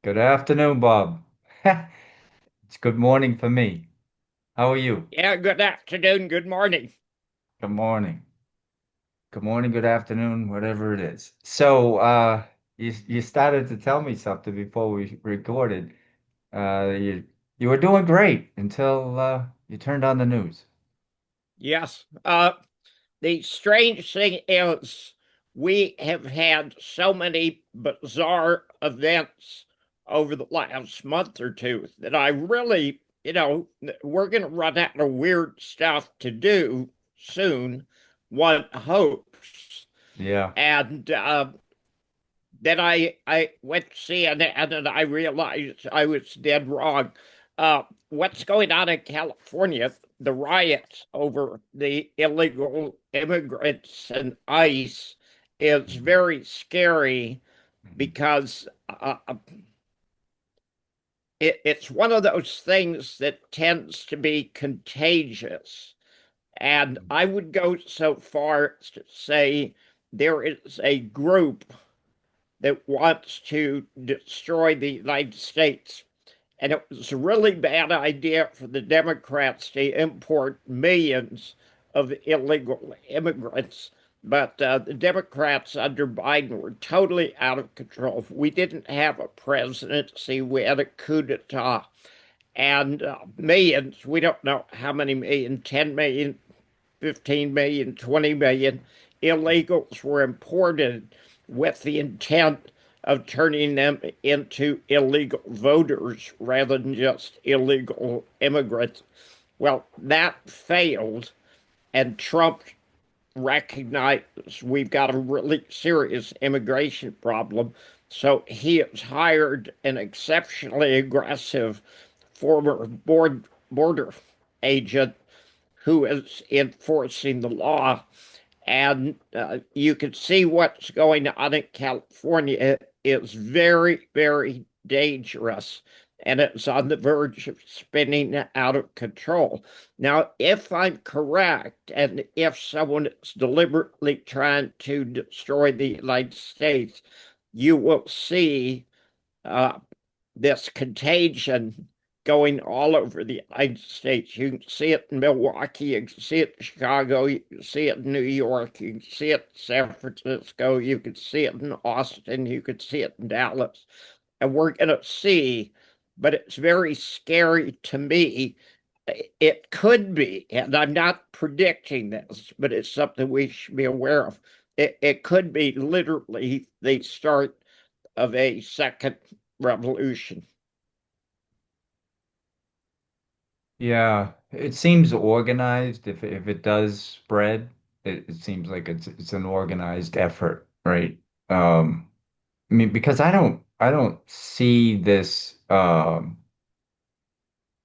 Good afternoon, Bob. It's good morning for me. How are you? Yeah, good afternoon, good morning. Good morning. Good morning, good afternoon, whatever it is. You started to tell me something before we recorded. You were doing great until you turned on the news. Yes. The strange thing is we have had so many bizarre events over the last month or two that I really, we're going to run out of weird stuff to do soon, one hopes. Yeah. And then I went to CNN and I realized I was dead wrong. What's going on in California, the riots over the illegal immigrants and ICE is Mhm. very scary Mhm. because it's one of those things that tends to be contagious. And I would go so far as to say there is a group that wants to destroy the United States. And it was a really bad idea for the Democrats to import millions of illegal immigrants. But the Democrats under Biden were totally out of control. We didn't have a presidency, we had a coup d'etat. And millions, we don't know how many million, 10 million, 15 million, 20 million illegals were imported with the intent of turning them into illegal voters rather than just illegal immigrants. Well, that failed, and Trump recognized we've got a really serious immigration problem. So he has hired an exceptionally aggressive former border agent who is enforcing the law. And you can see what's going on in California is very, very dangerous. And it's on the verge of spinning out of control. Now, if I'm correct, and if someone is deliberately trying to destroy the United States, you will see uh, this contagion going all over the United States. You can see it in Milwaukee, you can see it in Chicago, you can see it in New York, you can see it in San Francisco, you can see it in Austin, you can see it in Dallas. And we're going to see, but it's very scary to me. It could be, and I'm not predicting this, but it's something we should be aware of. It could be literally the start of a second revolution. Yeah, it seems organized. If it does spread, it seems like it's an organized effort, right? I mean, because I don't see this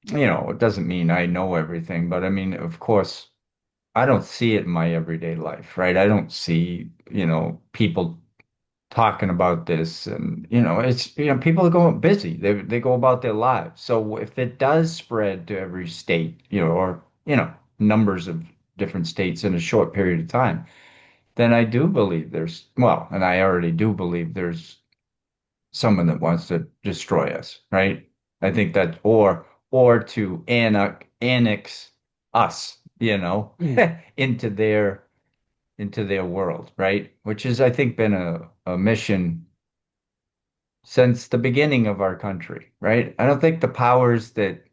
it doesn't mean I know everything, but I mean, of course, I don't see it in my everyday life, right? I don't see, people talking about this and people are going busy. They go about their lives. So if it does spread to every state, or numbers of different states in a short period of time, then I do believe and I already do believe there's someone that wants to destroy us, right? I think that or to annex us, into their world, right? Which has, I think, been a mission since the beginning of our country, right? I don't think the powers that,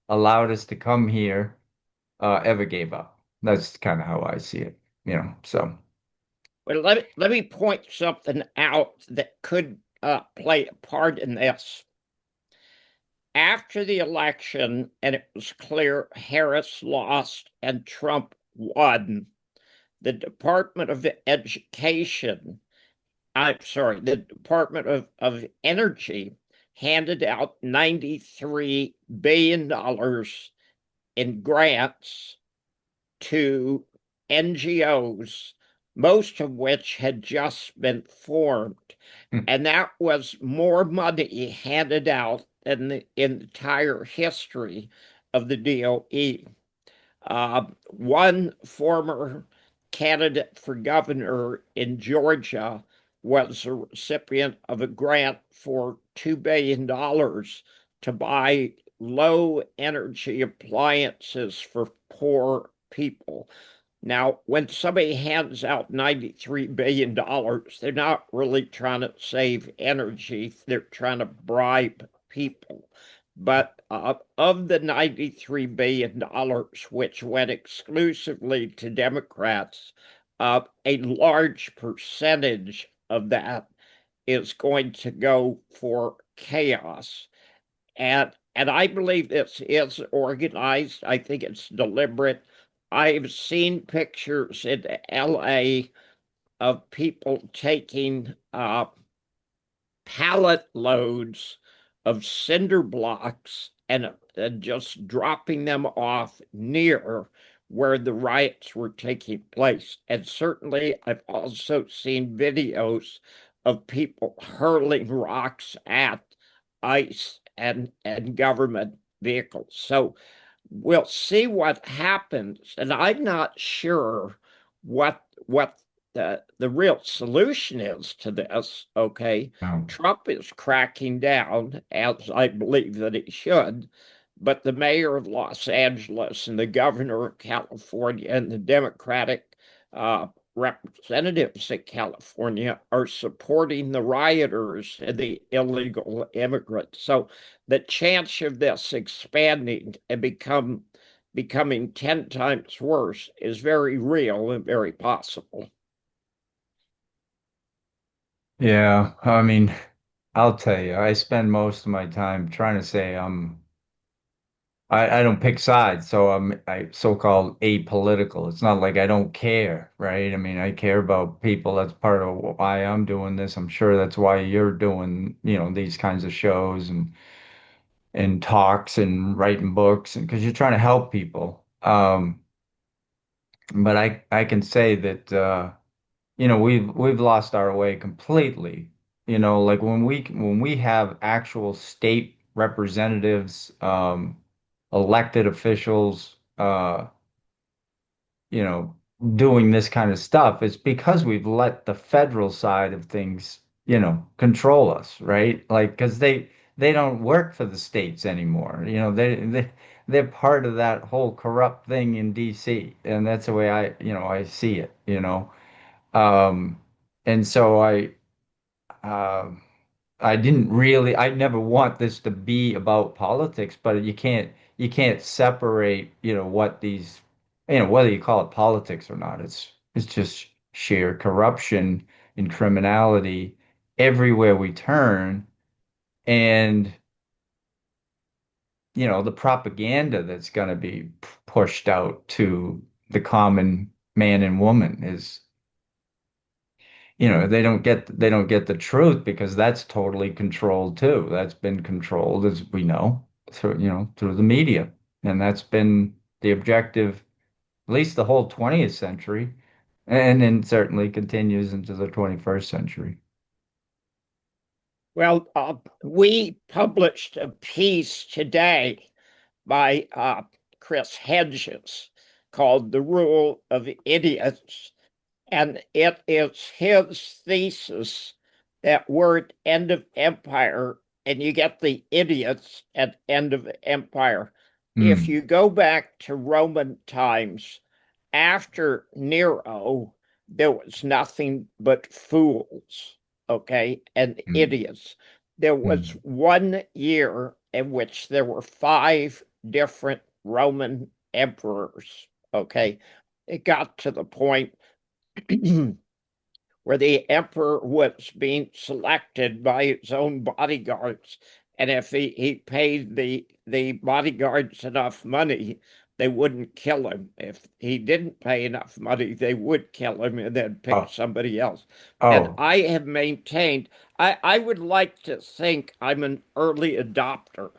allowed us to come here ever gave up. That's kind of how I see it, so Well, let me point something out that could play a part in this. After the election, and it was clear Harris lost and Trump won, the Department of Education, I'm sorry, the Department of Energy handed out $93 billion in grants to NGOs, most of which had just been formed. And that was more money handed out than the entire history of the DOE. One former candidate for governor in Georgia was a recipient of a grant for $2 billion to buy low energy appliances for poor people. Now, when somebody hands out $93 billion, they're not really trying to save energy, they're trying to bribe people. But of the $93 billion, which went exclusively to Democrats, a large percentage of that is going to go for chaos. And I believe this is organized. I think it's deliberate. I've seen pictures in LA of people taking pallet loads of cinder blocks and just dropping them off near where the riots were taking place. And certainly, I've also seen videos of people hurling rocks at ICE and government vehicles. So we'll see what happens. And I'm not sure what the real solution is to this. Okay. No. Trump is cracking down, as I believe that he should, but the mayor of Los Angeles and the governor of California and the Democratic uh, representatives in California are supporting the rioters and the illegal immigrants. So the chance of this expanding and becoming 10 times worse is very real and very possible. Yeah, I mean, I'll tell you, I spend most of my time trying to say I don't pick sides, so I so-called apolitical. It's not like I don't care, right? I mean, I care about people. That's part of why I'm doing this. I'm sure that's why you're doing, these kinds of shows and talks and writing books, and because you're trying to help people. But I can say that we've lost our way completely. Like when we have actual state representatives, elected officials, you know, doing this kind of stuff, it's because we've let the federal side of things, control us, right? Like, because they don't work for the states anymore. They're part of that whole corrupt thing in DC, and that's the way I see it. Um, and so um, I didn't really, I never want this to be about politics, but you can't separate, what these, whether you call it politics or not. It's just sheer corruption and criminality everywhere we turn. And, the propaganda that's going to be pushed out to the common man and woman is they don't get the truth because that's totally controlled too. That's been controlled, as we know, through the media. And that's been the objective, at least the whole 20th century, and then certainly continues into the 21st century. Well, we published a piece today by Chris Hedges called The Rule of Idiots. And it is his thesis that we're at end of empire and you get the idiots at end of empire. If Hmm. you go back to Roman times, after Nero, there was nothing but fools, okay, and Hmm. idiots. There was Hmm. 1 year in which there were five different Roman emperors, okay. It got to the point where the emperor was being selected by his own bodyguards. And if he paid the bodyguards enough money, they wouldn't kill him. If he didn't pay enough money, they would kill him and then pick Oh, somebody else. And oh, I have maintained, I would like to think I'm an early adopter.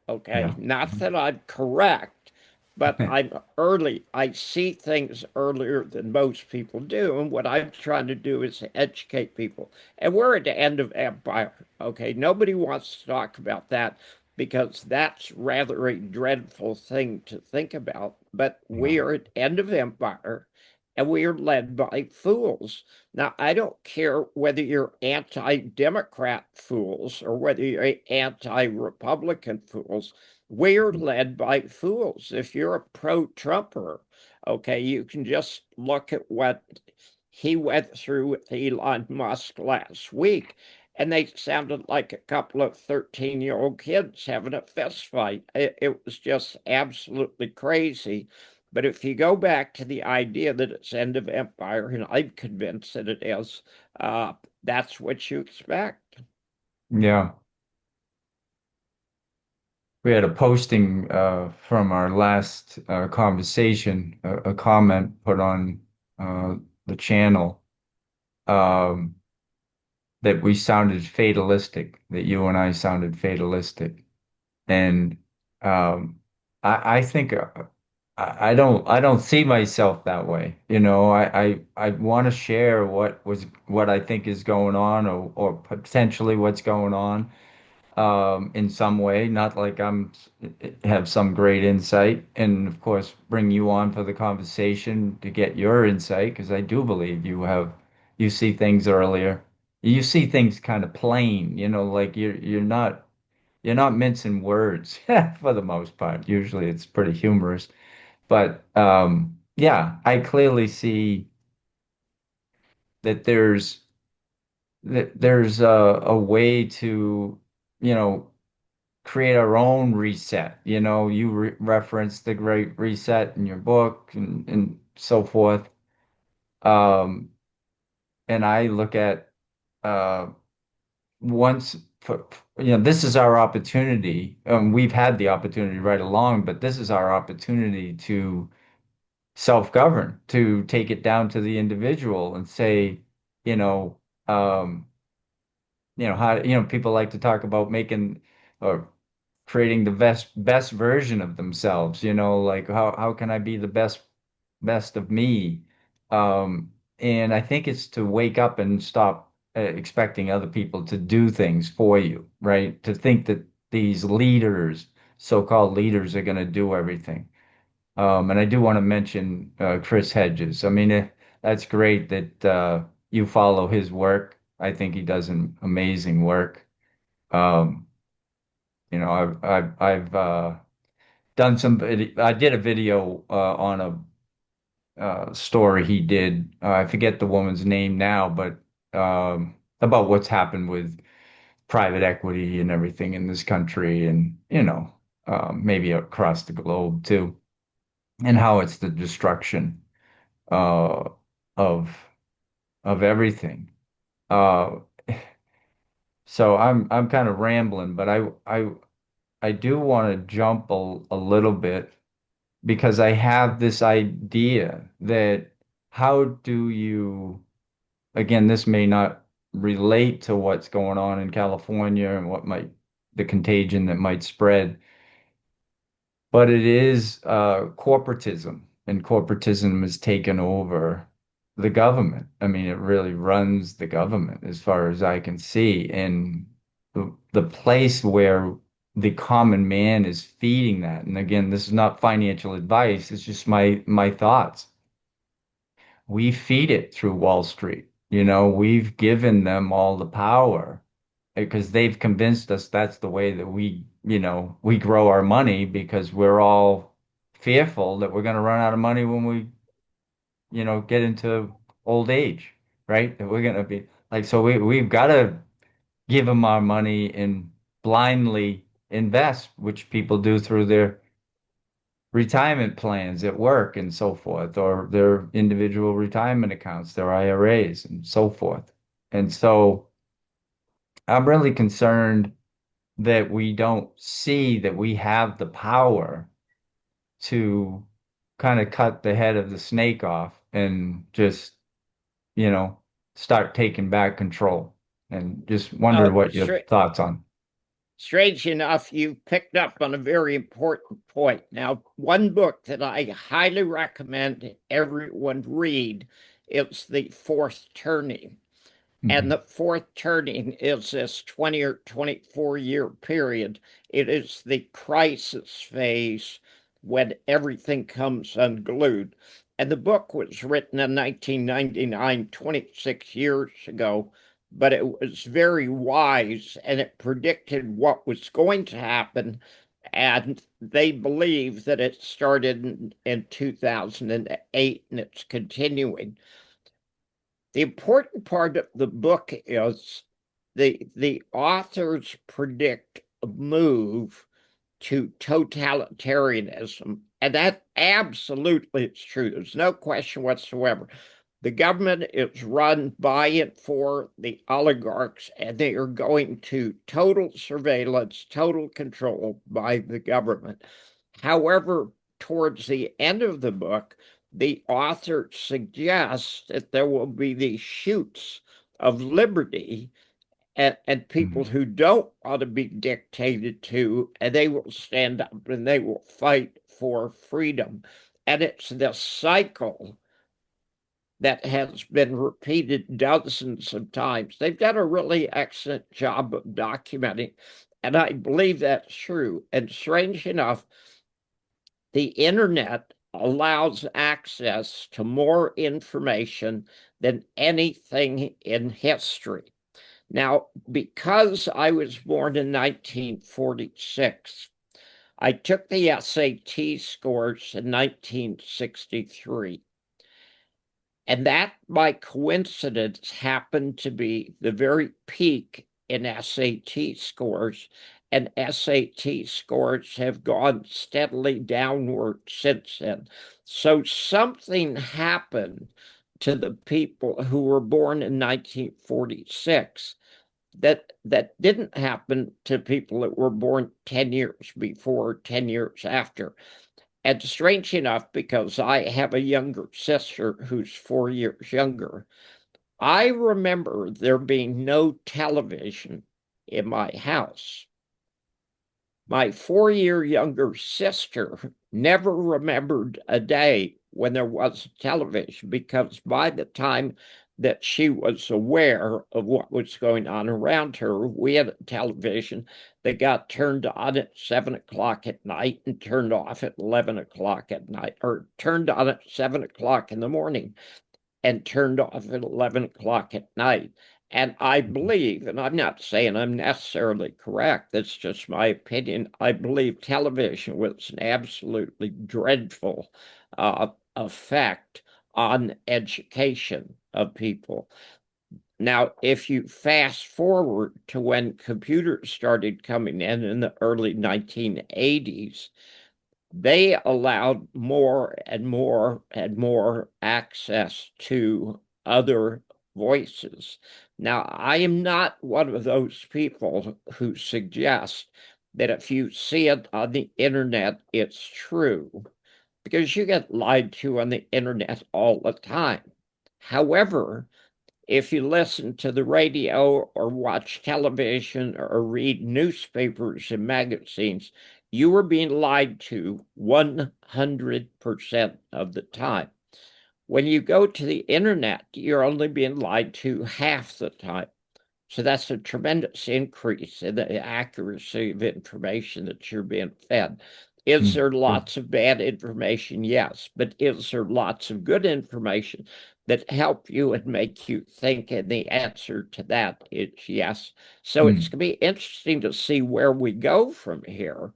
Okay. yeah. Not that I'm correct, but I'm early. I see things earlier than most people do. And what I'm trying to do is educate people. And we're at the end of empire. Okay. Nobody wants to talk about that because that's rather a dreadful thing to think about. But Yeah. we are at end of empire. and we are led by fools. Now, I don't care whether you're anti-Democrat fools or whether you're anti-Republican fools. We are led by fools. If you're a pro-Trumper, okay, you can just look at what he went through with Elon Musk last week, and they sounded like a couple of 13-year-old kids having a fist fight. It was just absolutely crazy. But if you go back to the idea that it's end of empire, and I'm convinced that it is, that's what you expect. Yeah. We had a posting from our last conversation, a comment put on uh, the channel um, that we sounded fatalistic, that you and I sounded fatalistic. And um, I think I don't see myself that way. You know, I want to share what I think is going on or potentially what's going on in some way, not like have some great insight, and of course bring you on for the conversation to get your insight because I do believe you see things earlier. You see things kind of plain, you know, like you're not mincing words for the most part. Usually it's pretty humorous, but yeah, I clearly see that there's a way to, you know, create our own reset. You know, you referenced the Great Reset in your book and so forth. Um, and I look at uh, once, you know, this is our opportunity. We've had the opportunity right along, but this is our opportunity to self-govern, to take it down to the individual and say, you know, um, how, people like to talk about making or creating the best version of themselves, like how can I be the best of me? And I think it's to wake up and stop expecting other people to do things for you, right? To think that these leaders, so-called leaders, are going to do everything. And I do want to mention Chris Hedges. I mean, that's great that you follow his work. I think he does an amazing work. Um, I've done I did a video on a story he did. I forget the woman's name now, but about what's happened with private equity and everything in this country, and maybe across the globe too, and how it's the destruction uh, of everything. Uh, so I'm kind of rambling, but I do want to jump a little bit because I have this idea that how do you, again, this may not relate to what's going on in California and the contagion that might spread, but it is corporatism, and corporatism has taken over the government. I mean, it really runs the government as far as I can see. And the place where the common man is feeding that. And again, this is not financial advice, it's just my thoughts. We feed it through Wall Street. We've given them all the power because they've convinced us that's the way that we grow our money because we're all fearful that we're going to run out of money when we, get into old age, right? That we're going to be like, so we've got to give them our money and blindly invest, which people do through their retirement plans at work and so forth, or their individual retirement accounts, their IRAs and so forth. And so I'm really concerned that we don't see that we have the power to kind of cut the head of the snake off and just, you know, start taking back control. And just wondered Oh, what your thoughts on. strange enough, you picked up on a very important point. Now, one book that I highly recommend everyone read is The Fourth Turning. And Mhm. the fourth turning is this 20 or 24-year period. It is the crisis phase when everything comes unglued. And the book was written in 1999, 26 years ago, but it was very wise and it predicted what was going to happen. And they believe that it started in 2008 and it's continuing. The important part of the book is the authors predict a move to totalitarianism. And that absolutely is true. There's no question whatsoever. The government is run by and for the oligarchs, and they are going to total surveillance, total control by the government. However, towards the end of the book, the author suggests that there will be these shoots of liberty and people Mm. who don't want to be dictated to, and they will stand up and they will fight for freedom. And it's this cycle that has been repeated dozens of times. They've done a really excellent job of documenting, and I believe that's true. And strange enough, the internet allows access to more information than anything in history. Now, because I was born in 1946, I took the SAT scores in 1963. And that, by coincidence, happened to be the very peak in SAT scores. And SAT scores have gone steadily downward since then. So something happened to the people who were born in 1946 that didn't happen to people that were born 10 years before, 10 years after. And strange enough, because I have a younger sister who's 4 years younger, I remember there being no television in my house. My 4 year younger sister never remembered a day when there was television because by the time that she was aware of what was going on around her, we had a television that got turned on at 7 o'clock at night and turned off at 11 o'clock at night, or turned on at 7 o'clock in the morning and turned off at 11 o'clock at night. And I believe, and I'm not saying I'm necessarily correct, that's just my opinion. I believe television was an absolutely dreadful effect on education of people. Now, if you fast forward to when computers started coming in the early 1980s, they allowed more and more and more access to other voices. Now, I am not one of those people who suggest that if you see it on the internet, it's true, because you get lied to on the internet all the time. However, if you listen to the radio or watch television or read newspapers and magazines, you are being lied to 100% of the time. When you go to the internet, you're only being lied to half the time. So that's a tremendous increase in the accuracy of information that you're being fed. Is Mm. there Good. lots of bad information? Yes. But is there lots of good information that help you and make you think? And the answer to that is yes. So it's Mm. going to be interesting to see where we go from here.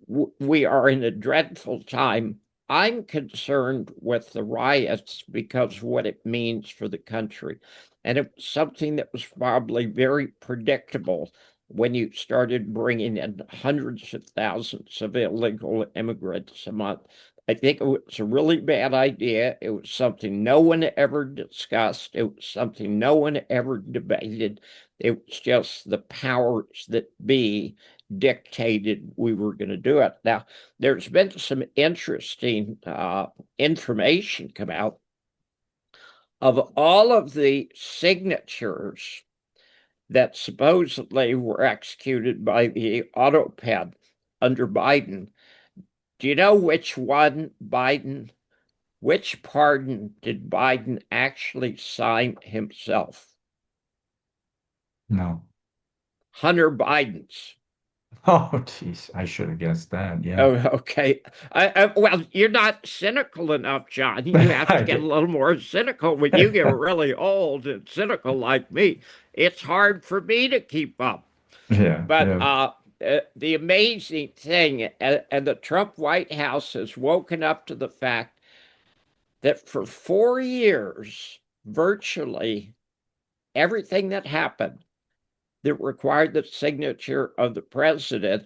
We are in a dreadful time. I'm concerned with the riots because of what it means for the country. And it was something that was probably very predictable when you started bringing in hundreds of thousands of illegal immigrants a month. I think it was a really bad idea. It was something no one ever discussed. It was something no one ever debated. It was just the powers that be dictated we were going to do it. Now, there's been some interesting information come out of all of the signatures that supposedly were executed by the auto pen under Biden. Do you know which pardon did Biden actually sign himself? No. Hunter Biden's. Oh, geez, I should have guessed that. Yeah, Oh, okay. Well, you're not cynical enough, John. You have to I get a did. little more cynical when you get really old and cynical like me. It's hard for me to keep up. Yeah, But yeah. the amazing thing, and the Trump White House has woken up to the fact that for 4 years, virtually everything that happened that required the signature of the president,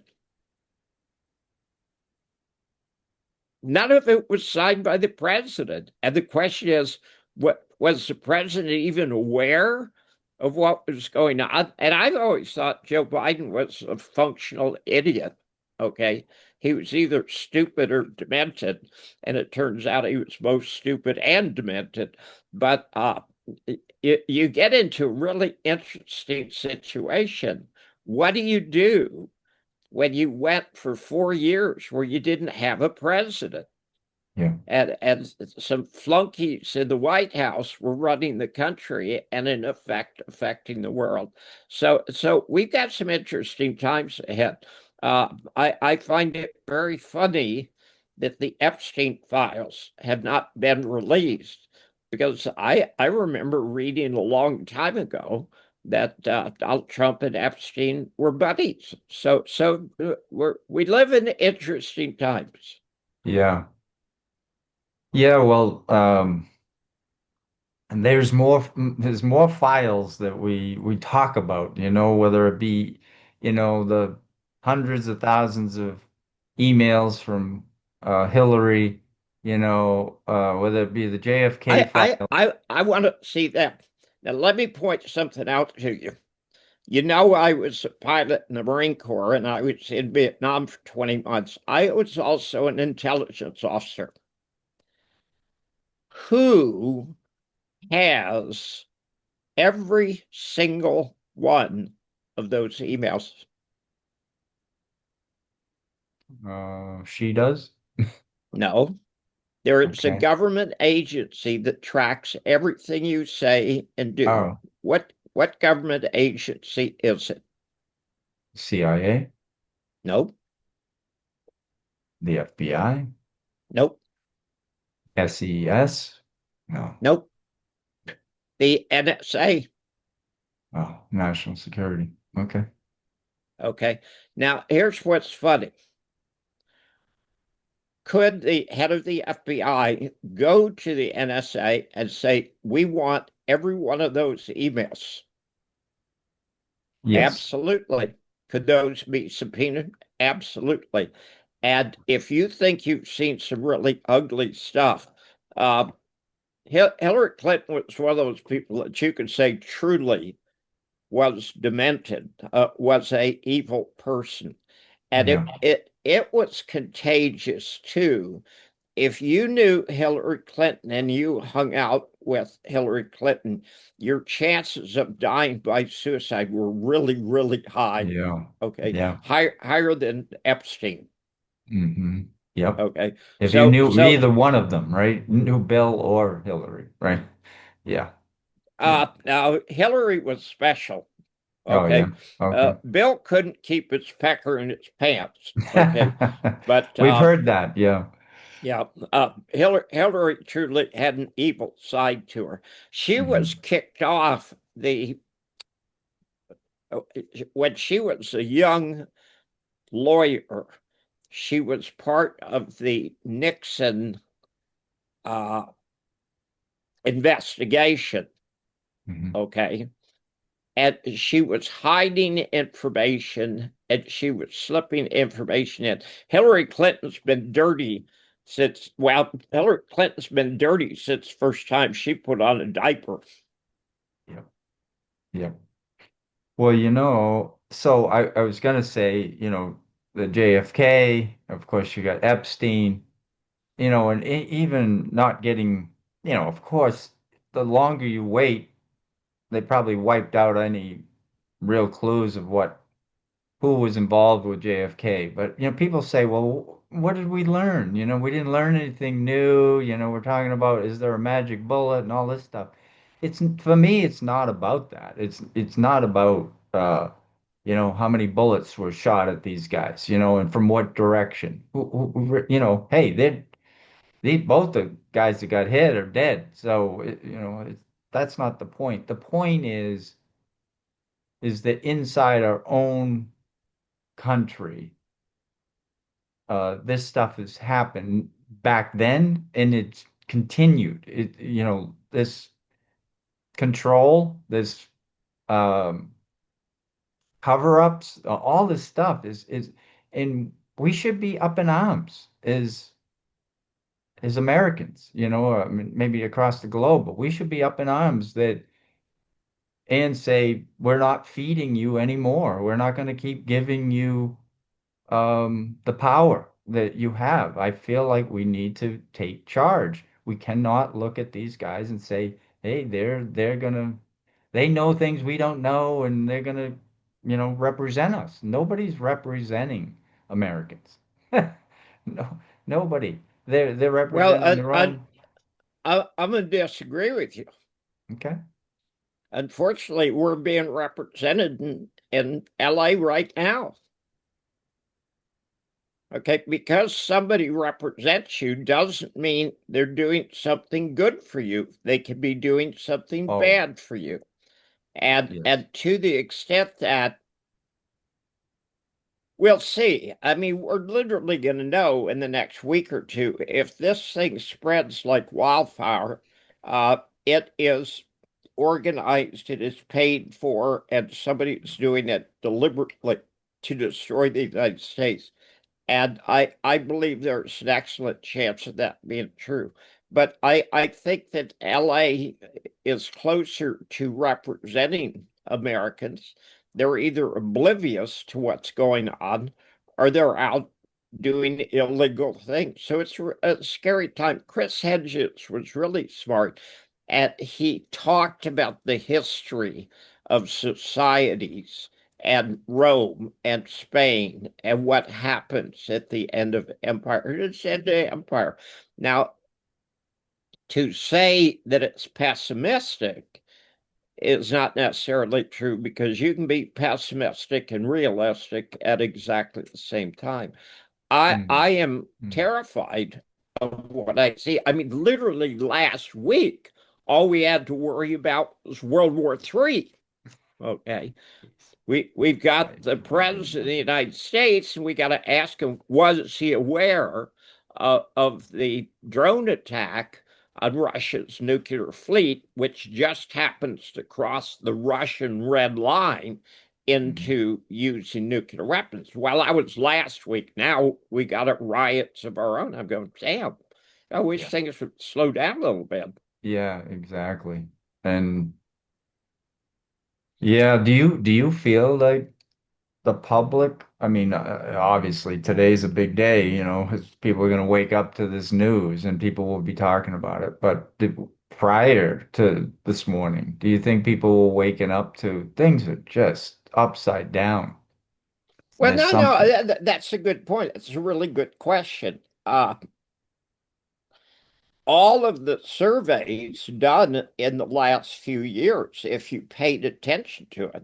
none of it was signed by the president. And the question is, what was the president even aware of what was going on? And I've always thought Joe Biden was a functional idiot. Okay. He was either stupid or demented. And it turns out he was both stupid and demented. But you get into a really interesting situation. What do you do when you went for 4 years where you didn't have a president? Yeah. And some flunkies in the White House were running the country and in effect affecting the world. So we've got some interesting times ahead. I find it very funny that the Epstein files have not been released because I remember reading a long time ago that Donald Trump and Epstein were buddies. We live in interesting times. Yeah. Yeah, well, and there's more files that we talk about, whether it be, the hundreds of thousands of emails from Hillary, whether it be the JFK file. I want to see that. Now, let me point something out to you. You know, I was a pilot in the Marine Corps and I was in Vietnam for 20 months. I was also an intelligence officer. Who has every single one of those emails? She does. No. There is a Okay. government agency that tracks everything you say and do. Oh, What government agency is it? CIA, Nope. the FBI, Nope. SES. No. Nope. The NSA. Oh, national security. Okay. Okay. Now, here's what's funny. Could the head of the FBI go to the NSA and say, we want every one of those emails? Yes. Absolutely. Could those be subpoenaed? Absolutely. And if you think you've seen some really ugly stuff, uh, Hillary Clinton was one of those people that you could say truly was demented, was a evil person, and Yeah. it was contagious too. If you knew Hillary Clinton and you hung out with Hillary Clinton, your chances of dying by suicide were really, really high. Yeah. Okay, Yeah. higher than Epstein. Hmm. Yep. Okay, If you knew so either one of them, right? Knew Bill or Hillary, right? Yeah. Yeah. now Hillary was special. Oh, yeah. Okay, Okay. Bill couldn't keep his pecker in his pants. Okay, but We've heard that. Yeah. yeah, Hillary truly had an evil side to her. She was Hmm. kicked off the when she was a young lawyer. She was part of the Nixon uh, investigation. Hmm. Okay, and she was hiding information and she was slipping information in. Hillary Clinton's been dirty Hillary Clinton's been dirty since the first time she put on a diaper. Yep. Yep. Well, so I was gonna say, the JFK, of course, you got Epstein, and even not getting, of course, the longer you wait, they probably wiped out any real clues of who was involved with JFK. But, people say, well, what did we learn? We didn't learn anything new. We're talking about, is there a magic bullet and all this stuff. For me, it's not about that. It's not about How many bullets were shot at these guys, and from what direction. Hey, they both the guys that got hit are dead. So, that's not the point. The point is that inside our own country, this stuff has happened back then and it's continued. This control, this um, cover-ups, all this stuff and we should be up in arms as Americans, I mean, maybe across the globe, but we should be up in arms that and say, we're not feeding you anymore. We're not going to keep giving you the power that you have. I feel like we need to take charge. We cannot look at these guys and say, hey, they know things we don't know, and they're gonna, represent us. Nobody's representing Americans. No, nobody. They're Well, representing their own. I'm going to disagree with you. Okay. Unfortunately, we're being represented in LA right now. Okay, because somebody represents you doesn't mean they're doing something good for you. They can be doing something Oh, bad for you. And yes. and to the extent that we'll see. I mean, we're literally going to know in the next week or two if this thing spreads like wildfire. It is organized, it is paid for, and somebody is doing it deliberately to destroy the United States. And I believe there's an excellent chance of that being true. But I think that LA is closer to representing Americans. They're either oblivious to what's going on or they're out doing illegal things. So it's a scary time. Chris Hedges was really smart, and he talked about the history of societies and Rome and Spain and what happens at the end of empire. It's end of empire. Now, to say that it's pessimistic is not necessarily true because you can be pessimistic and realistic at exactly the same time. I Hmm. am terrified of what I see. I mean, literally last week, all we had to worry about was World War III. Okay. We've got the president of the United States, and we got to ask him, was he aware of the drone attack on Russia's nuclear fleet, which just happens to cross the Russian red line Hmm. into using nuclear weapons? Well, that was last week. Now we got riots of our own. I'm going, damn, I wish Yeah. things would slow down a little bit. Yeah, exactly. And yeah, do you feel like the public, I mean, obviously today's a big day, 'cause people are going to wake up to this news and people will be talking about it. But prior to this morning, do you think people were waking up to things are just upside down? Well, There's no, something. that's a good point. It's a really good question. All of the surveys done in the last few years, if you paid attention to it,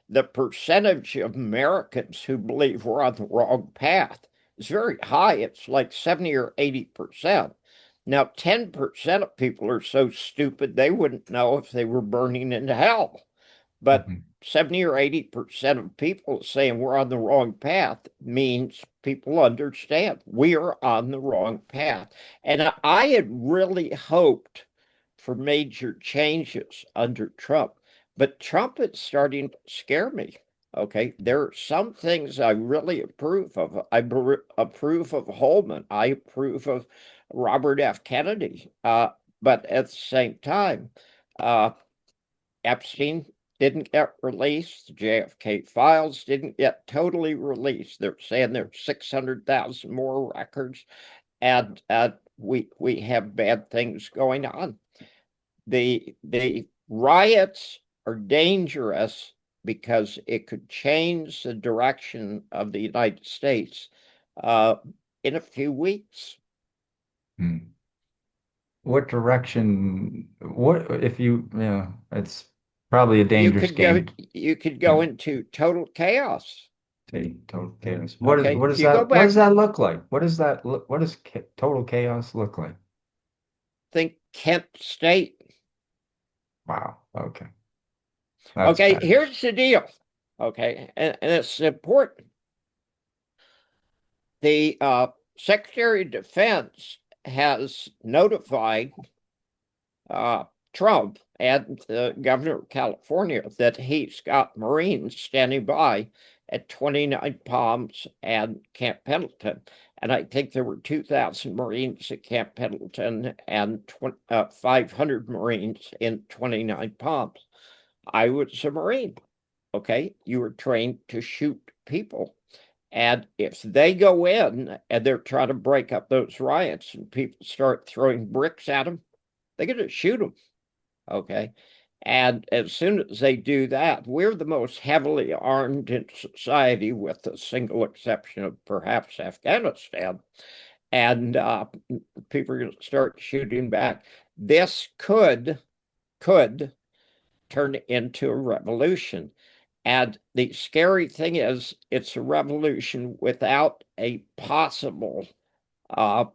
the percentage of Americans who believe we're on the wrong path is very high. It's like 70 or 80%. Now, 10% of people are so stupid they wouldn't know if they were burning in hell. But Mhm. 70 or 80% of people saying we're on the wrong path means people understand we are on the wrong path. And I had really hoped for major changes under Trump, but Trump is starting to scare me. Okay, there are some things I really approve of. Approve of Holman. I approve of Robert F. Kennedy. But at the same time, uh, Epstein didn't get released. The JFK files didn't get totally released. They're saying there's 600,000 more records, and we have bad things going on. The riots are dangerous because it could change the direction of the United States uh, in a few weeks. What direction, what if you, it's Probably a You dangerous could go game. you could Yeah. go into total chaos. Total chaos. Okay. What If does you go what does back, that look like? What does total chaos look like? think Kent State. Wow. Okay. That's Okay, bad. here's the deal. Okay, and it's important. The Secretary of Defense has notified uh, Trump and the governor of California that he's got Marines standing by at 29 Palms and Camp Pendleton. And I think there were 2,000 Marines at Camp Pendleton and 500 Marines in 29 Palms. I was a Marine. Okay. You were trained to shoot people. And if they go in and they're trying to break up those riots and people start throwing bricks at them, they're going to shoot them. Okay. And as soon as they do that, we're the most heavily armed in society, with a single exception of perhaps Afghanistan. And people are going to start shooting back. This could turn into a revolution. And the scary thing is, it's a revolution without a possible uh,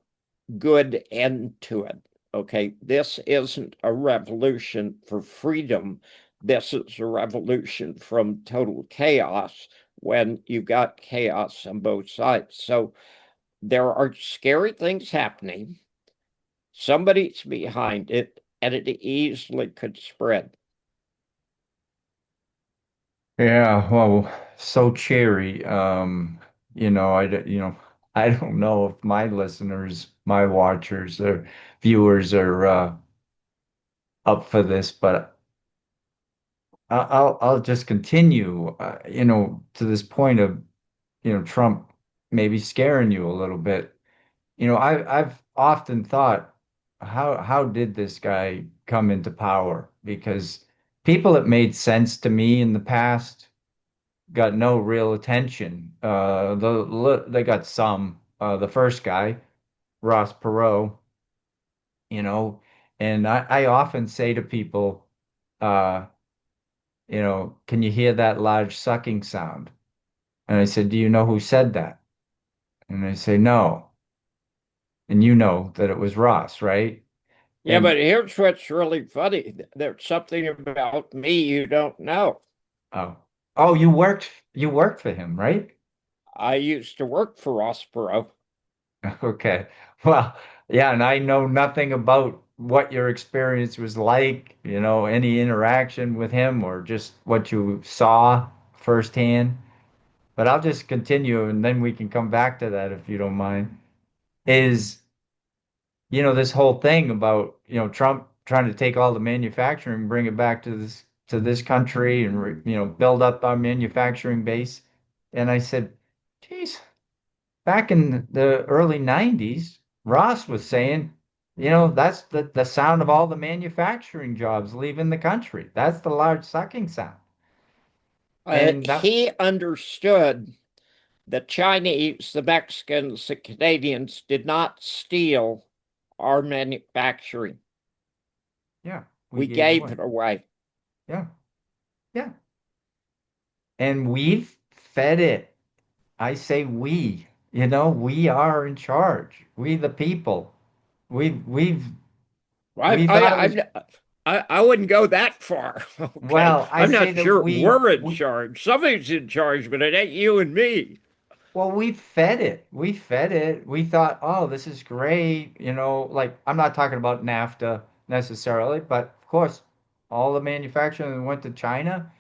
good end to it. Okay, this isn't a revolution for freedom. This is a revolution from total chaos when you've got chaos on both sides. So there are scary things happening. Somebody's behind it, and it easily could spread. Yeah, well, so cheery. I don't know if my listeners, my watchers or viewers are up for this, but I'll just continue, to this point of, Trump maybe scaring you a little bit. I've often thought, how did this guy come into power? Because people that made sense to me in the past got no real attention. They got some. The first guy, Ross Perot, you know, and I often say to people, uh, can you hear that large sucking sound? And I said, do you know who said that? And they say, no. And you know that it was Ross, right? Yeah, And but here's what's really funny. There's something about me you don't know. oh, you worked for him, right? I used to work for Ross Perot. Okay. Well, yeah, and I know nothing about what your experience was like, any interaction with him or just what you saw firsthand. But I'll just continue and then we can come back to that if you don't mind. Is, this whole thing about, Trump trying to take all the manufacturing, and bring it back to this country and, build up our manufacturing base. And I said, geez, back in the early 90s, Ross was saying, that's the sound of all the manufacturing jobs leaving the country. That's the large sucking sound. And that, He understood the Chinese, the Mexicans, the Canadians did not steal our manufacturing. yeah, we We gave it gave away. it away. Yeah, yeah. And we've fed it. I say we are in charge. We the people. We've we've I, we thought it was I wouldn't go that far. Okay. well, I I'm say not that sure we're in charge. Somebody's in charge, but it ain't you and me. well, we fed it. We fed it. We thought, oh, this is great. Like I'm not talking about NAFTA necessarily, but of course, all the manufacturing went to China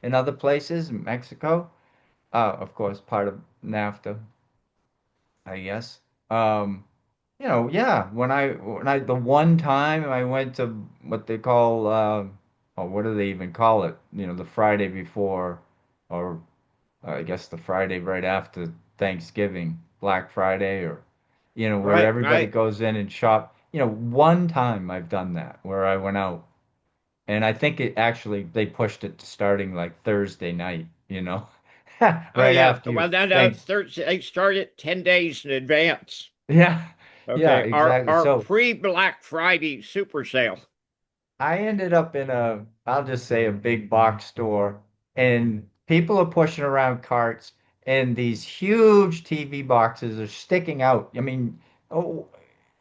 and other places, Mexico. Of course, part of NAFTA, I guess. Um, yeah, the one time I went to what they call, oh, what do they even call it? The Friday before, or I guess the Friday right after Thanksgiving, Black Friday, or, where Right, everybody right. goes in and shop. One time I've done that where I went out, and I think they pushed it to starting like Thursday night, Oh right yeah. after Well, you no, thank, Thursday, they start it 10 days in advance. yeah, yeah, Okay. Our exactly. our So pre-Black Friday super sale. I ended up I'll just say a big box store, and people are pushing around carts, and these huge TV boxes are sticking out. I mean, oh,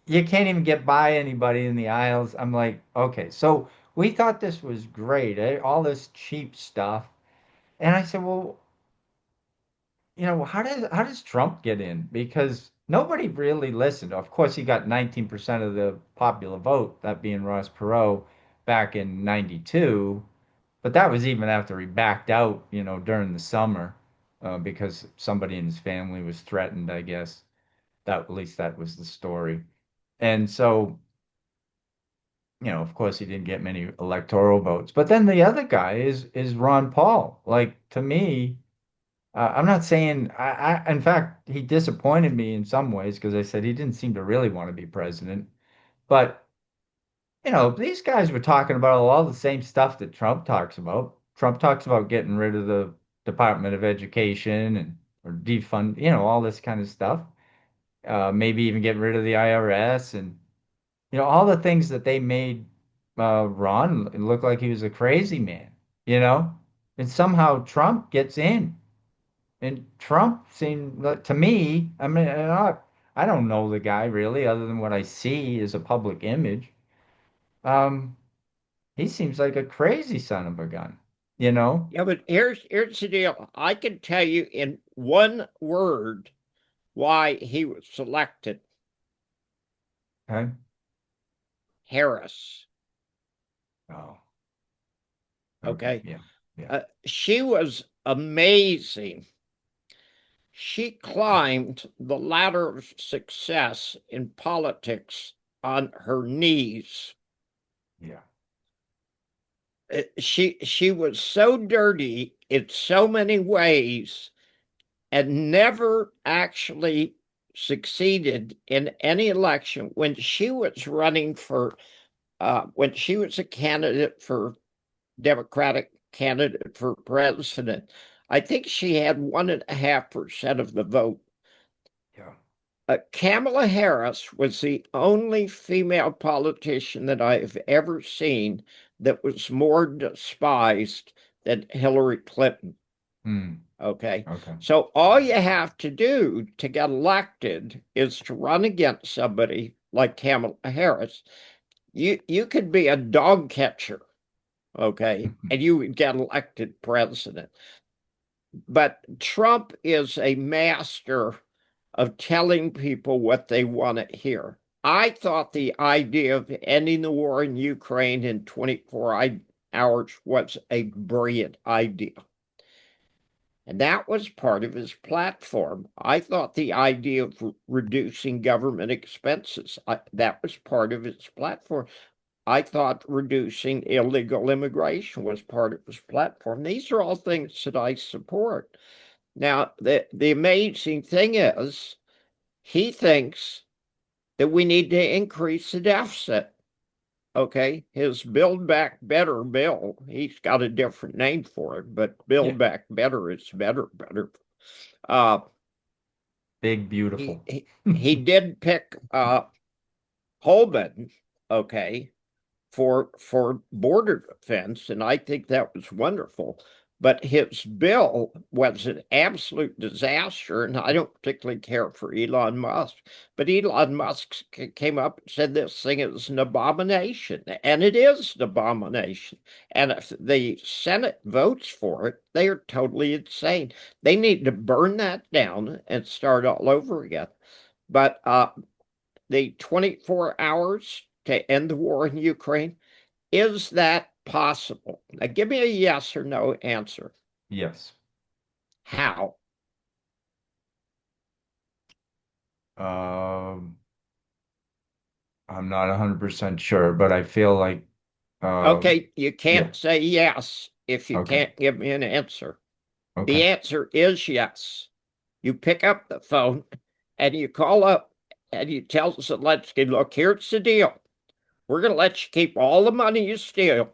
you can't even get by anybody in the aisles. I'm like, okay, so we thought this was great, eh? All this cheap stuff. And I said, well, how does Trump get in? Because nobody really listened. Of course, he got 19% of the popular vote, that being Ross Perot back in 92. But that was even after he backed out, during the summer, because somebody in his family was threatened, I guess. At least that was the story. And so, of course, he didn't get many electoral votes. But then the other guy is Ron Paul. Like, to me, I'm not saying in fact, he disappointed me in some ways because I said he didn't seem to really want to be president. But, these guys were talking about all the same stuff that Trump talks about. Trump talks about getting rid of the Department of Education and or defund, all this kind of stuff. Maybe even getting rid of the IRS and all the things that they made Ron look like he was a crazy man, you know? And somehow Trump gets in. And Trump seemed to me, I mean, I don't know the guy really, other than what I see as a public image. Um, he seems like a crazy son of a gun, you know? Yeah, but here's the deal. I can tell you in one word why he was selected. Okay. Harris. Oh, okay. Okay. Yeah. Yeah. She was amazing. She climbed the ladder of success in politics on her knees. Yeah. She was so dirty in so many ways and never actually succeeded in any election. When she was running for when she was a candidate for Democratic candidate for president, I think she had 1.5% of the vote. Yeah. Kamala Harris was the only female politician that I have ever seen that was more despised than Hillary Clinton. Hmm. Okay. Okay. So all you have to do to get elected is to run against somebody like Kamala Harris. You could be a dog catcher, okay, and you would get elected president. But Trump is a master of telling people what they want to hear. I thought the idea of ending the war in Ukraine in 24 hours was a brilliant idea. And that was part of his platform. I thought the idea of reducing government expenses, that was part of his platform. I thought reducing illegal immigration was part of his platform. These are all things that I support. Now, the amazing thing is, he thinks that we need to increase the deficit. Okay, his Build Back Better bill, he's got a different name for it, but Yeah. Build Back Better is better. Uh, Big, he, beautiful. he, he did pick Holman, okay, for border defense, and I think that was wonderful. But his bill was an absolute disaster, and I don't particularly care for Elon Musk. But Elon Musk came up and said this thing is an abomination, and it is an abomination. And if the Senate votes for it, they are totally insane. They need to burn that down and start all over again. But the 24 hours to end the war in Ukraine, is that possible? Now, give me a yes or no answer. Yes. How? Um, I'm not 100% sure, but I feel like, um, Okay, you yeah. can't say yes if you Okay. can't give me an answer. The Okay. answer is yes. You pick up the phone and you call up and you tell Zelensky, look, here's the deal. We're going to let you keep all the money you steal,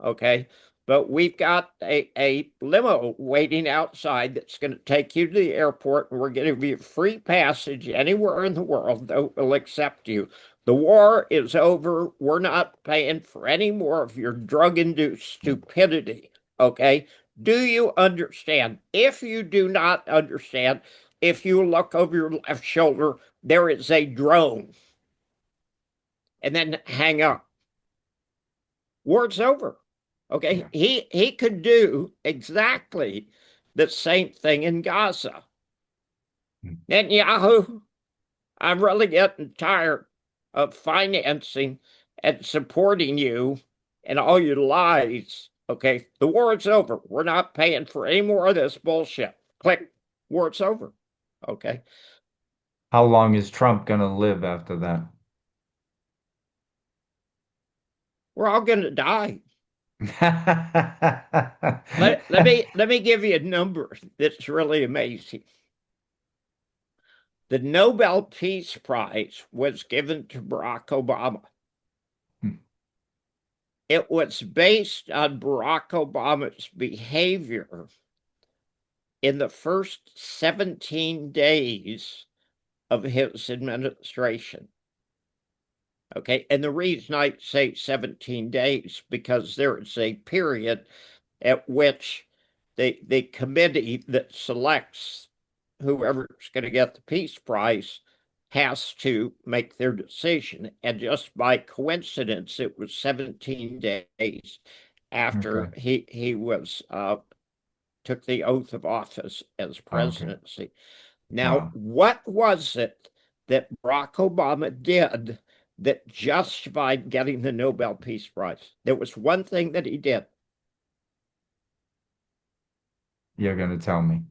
okay? But we've got a limo waiting outside that's going to take you to the airport, and we're going to give you free passage anywhere in the world that will accept you The war is over. We're not paying for any more of your drug-induced stupidity. Okay? Do you understand? If you do not understand, if you look over your left shoulder, there is a drone. And then hang up. War's over. Okay? Yeah. He could do exactly the same thing in Gaza. Mm. Netanyahu, I'm really getting tired of financing and supporting you and all your lies. Okay, the war is over. We're not paying for any more of this bullshit. Click, war is over. Okay, How long is Trump gonna live after that? we're all going to die. Let me give you a number that's really amazing. The Nobel Peace Prize was given to Barack Obama. It was based on Barack Obama's behavior in the first 17 days of his administration. Okay, and the reason I say 17 days, because there is a period at which the committee that selects whoever's going to get the Peace Prize has to make their decision. And just by coincidence, it was 17 days Okay. after he was took the oath of office as Okay. presidency. Now, Wow. what was it that Barack Obama did that justified getting the Nobel Peace Prize? There was one thing that he did. You're gonna tell me.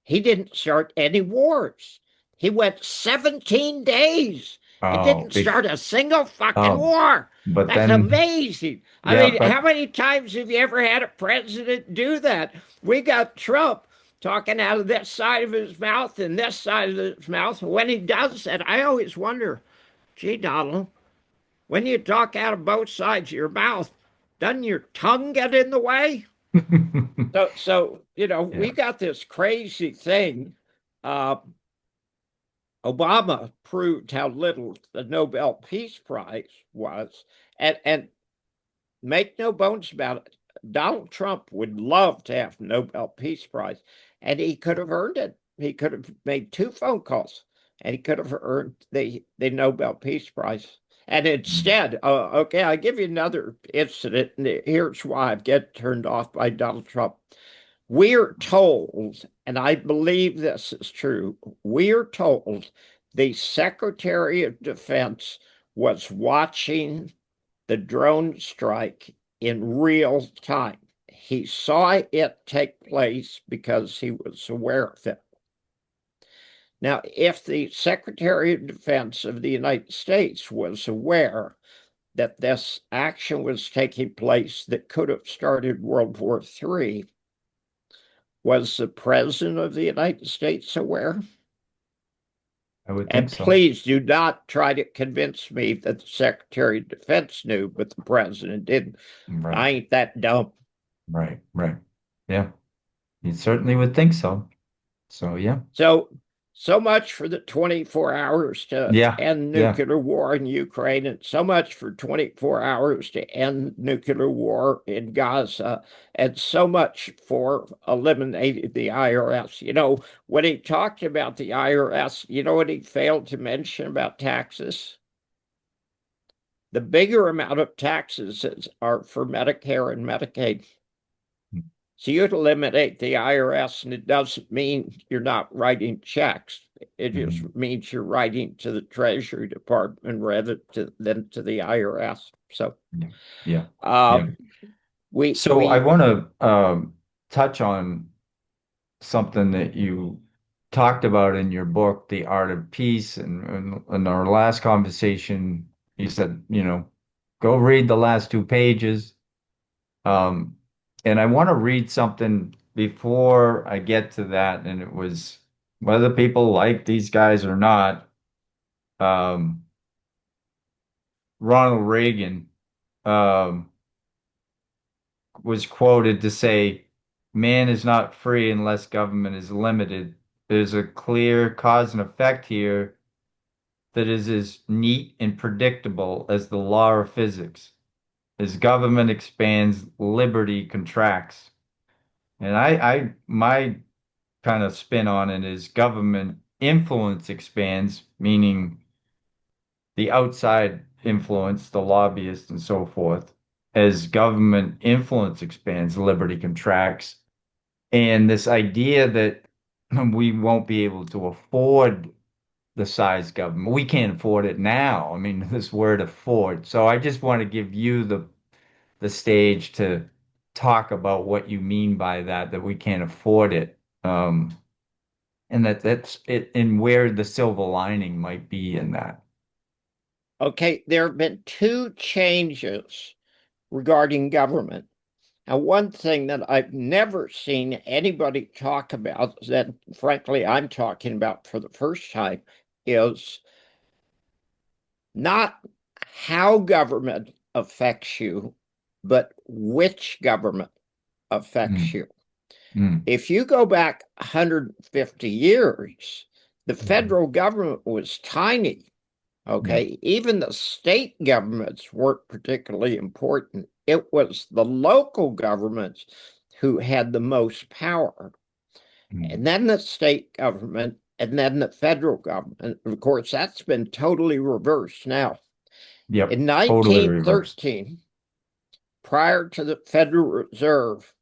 He didn't start any wars. He went 17 days and Oh, didn't start a single fucking oh, war. but That's then, amazing. I yeah, mean, but how many times have you ever had a president do that? We got Trump talking out of this side of his mouth and this side of his mouth. When he does that, I always wonder, gee, Donald, when you talk out of both sides of your mouth, doesn't your tongue get in the way? So we yeah, got this crazy thing. Uh, Obama proved how little the Nobel Peace Prize was, and make no bones about it. Donald Trump would love to have the Nobel Peace Prize, and he could have earned it. He could have made two phone calls, and he could have earned the Nobel Peace Prize. And mm, instead, okay, I'll give you another incident, and here's why I get turned off by Donald Trump. We're told, and I believe this is true, we're told the Secretary of Defense was watching the drone strike in real time. He saw it take place because he was aware of it. Now, if the Secretary of Defense of the United States was aware that this action was taking place that could have started World War III, was the President of the United States aware? I would think And so. please do not try to convince me that the Secretary of Defense knew, but the President didn't. Right, I ain't that dumb. right, right. Yeah, you certainly would think so. So yeah, So much for the 24 hours to yeah, end yeah. nuclear war in Ukraine, and so much for 24 hours to end nuclear war in Gaza, and so much for eliminating the IRS. When he talked about the IRS, you know what he failed to mention about taxes? The bigger amount of taxes are for Medicare and Medicaid. So you'd eliminate the IRS, and it doesn't mean you're not writing checks. It Mhm. just means you're writing to the Treasury Department rather than to the IRS. So Yeah, yeah, uh, yeah. we So I we want to touch on something that you talked about in your book, The Art of Peace. And in our last conversation, you said, go read the last two pages. Um, and I want to read something before I get to that. And it was whether people like these guys or not, um, Ronald Reagan um, was quoted to say, man is not free unless government is limited. There's a clear cause and effect here. that is as neat and predictable as the law of physics. As government expands, liberty contracts. And my kind of spin on it is government influence expands, meaning the outside influence, the lobbyists and so forth. As government influence expands, liberty contracts. And this idea that we won't be able to afford the size government, we can't afford it now. I mean, this word afford. So I just want to give you the stage to talk about what you mean by that, that we can't afford it. And that's it, and where the silver lining might be in that. Okay, there have been two changes regarding government. Now, one thing that I've never seen anybody talk about, that frankly I'm talking about for the first time, is not how government affects you, but which government affects Mm, you. mm, If you go back 150 years, the mhm. federal government was tiny. Yeah. Okay, even the state governments weren't particularly important. It was the local governments who had the most power, Mm. and then the state government, and then the federal government. Of course, that's been totally reversed now. Yep. In Totally reversed. 1913, prior to the Federal Reserve,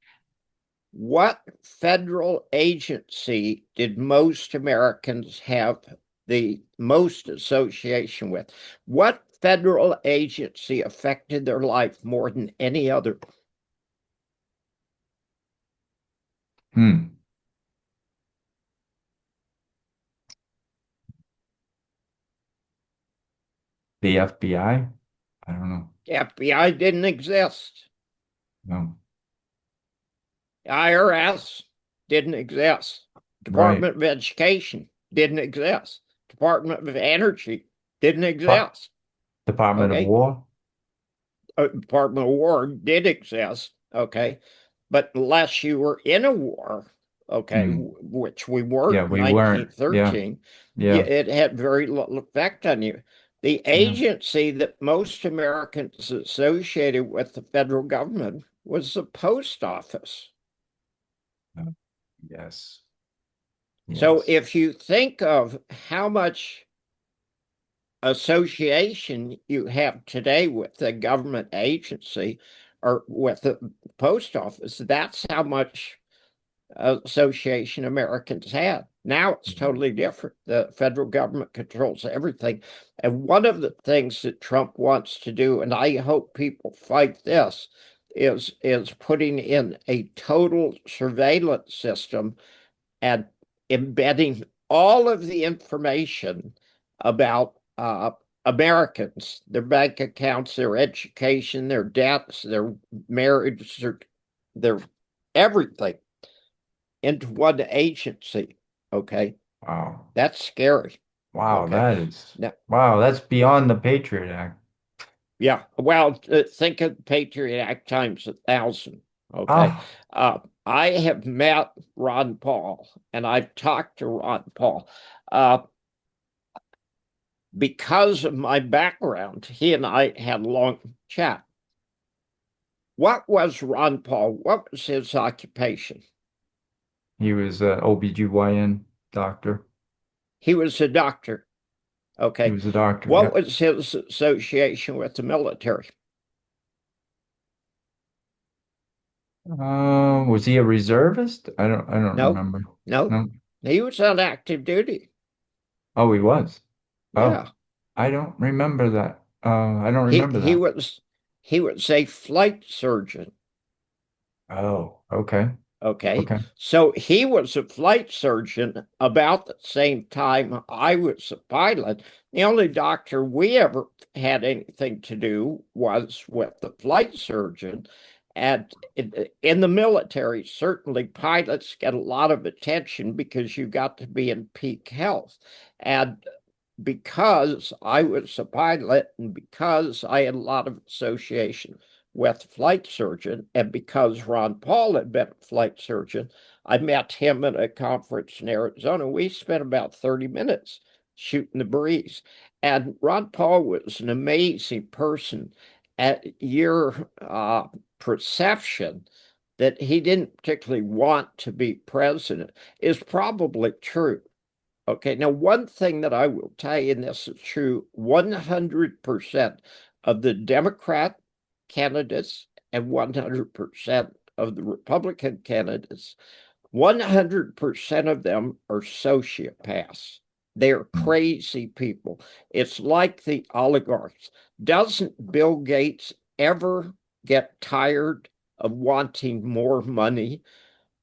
what federal agency did most Americans have the most association with? What federal agency affected their life more than any other? Hmm. The FBI? I don't know. The FBI didn't exist. No. IRS didn't exist. Right. Department of Education didn't exist. Department of Energy didn't But exist. Department of Okay. War? Department of War did exist. Okay. But unless you were in a war, okay, Hmm. which we weren't Yeah, in we weren't. Yeah. 1913, Yeah. it had very little effect on you. The Yeah. agency that most Americans associated with the federal government was the post office. Uh, Yes. So Yes. if you think of how much association you have today with the government agency or with the post office, that's how much association Americans had. Now it's Mhm. totally different. The federal government controls everything. And one of the things that Trump wants to do, and I hope people fight this, is putting in a total surveillance system and embedding all of the information about Americans, their bank accounts, their education, their debts, their marriage, their everything into one agency. Okay. Wow. That's scary. Wow, Okay. that is Now, wow, that's beyond the Patriot Act. yeah. Well, think of the Patriot Act times 1,000. Okay. Oh, I have met Ron Paul and I've talked to Ron Paul. Uh, because of my background, he and I had a long chat. What was Ron Paul? What was his occupation? he was a OBGYN doctor. He was a doctor. He Okay. was a doctor, What yeah. was his association with the military? Was he a reservist? I don't No, remember. no. No. He was on active duty. Oh, he was. Oh, Yeah. I don't remember that. I don't He remember he that. was he was a flight surgeon. Oh, okay. Okay. Okay. So he was a flight surgeon about the same time I was a pilot. The only doctor we ever had anything to do was with the flight surgeon. And in the military, certainly pilots get a lot of attention because you got to be in peak health. And because I was a pilot and because I had a lot of association with flight surgeon, and because Ron Paul had been a flight surgeon, I met him at a conference in Arizona. We spent about 30 minutes shooting the breeze. And Ron Paul was an amazing person. At your perception that he didn't particularly want to be president is probably true. Okay, now one thing that I will tell you, and this is true 100% of the Democrat candidates and 100% of the Republican candidates, 100% of them are sociopaths. They're Mm. crazy people. It's like the oligarchs. Doesn't Bill Gates ever get tired of wanting more money?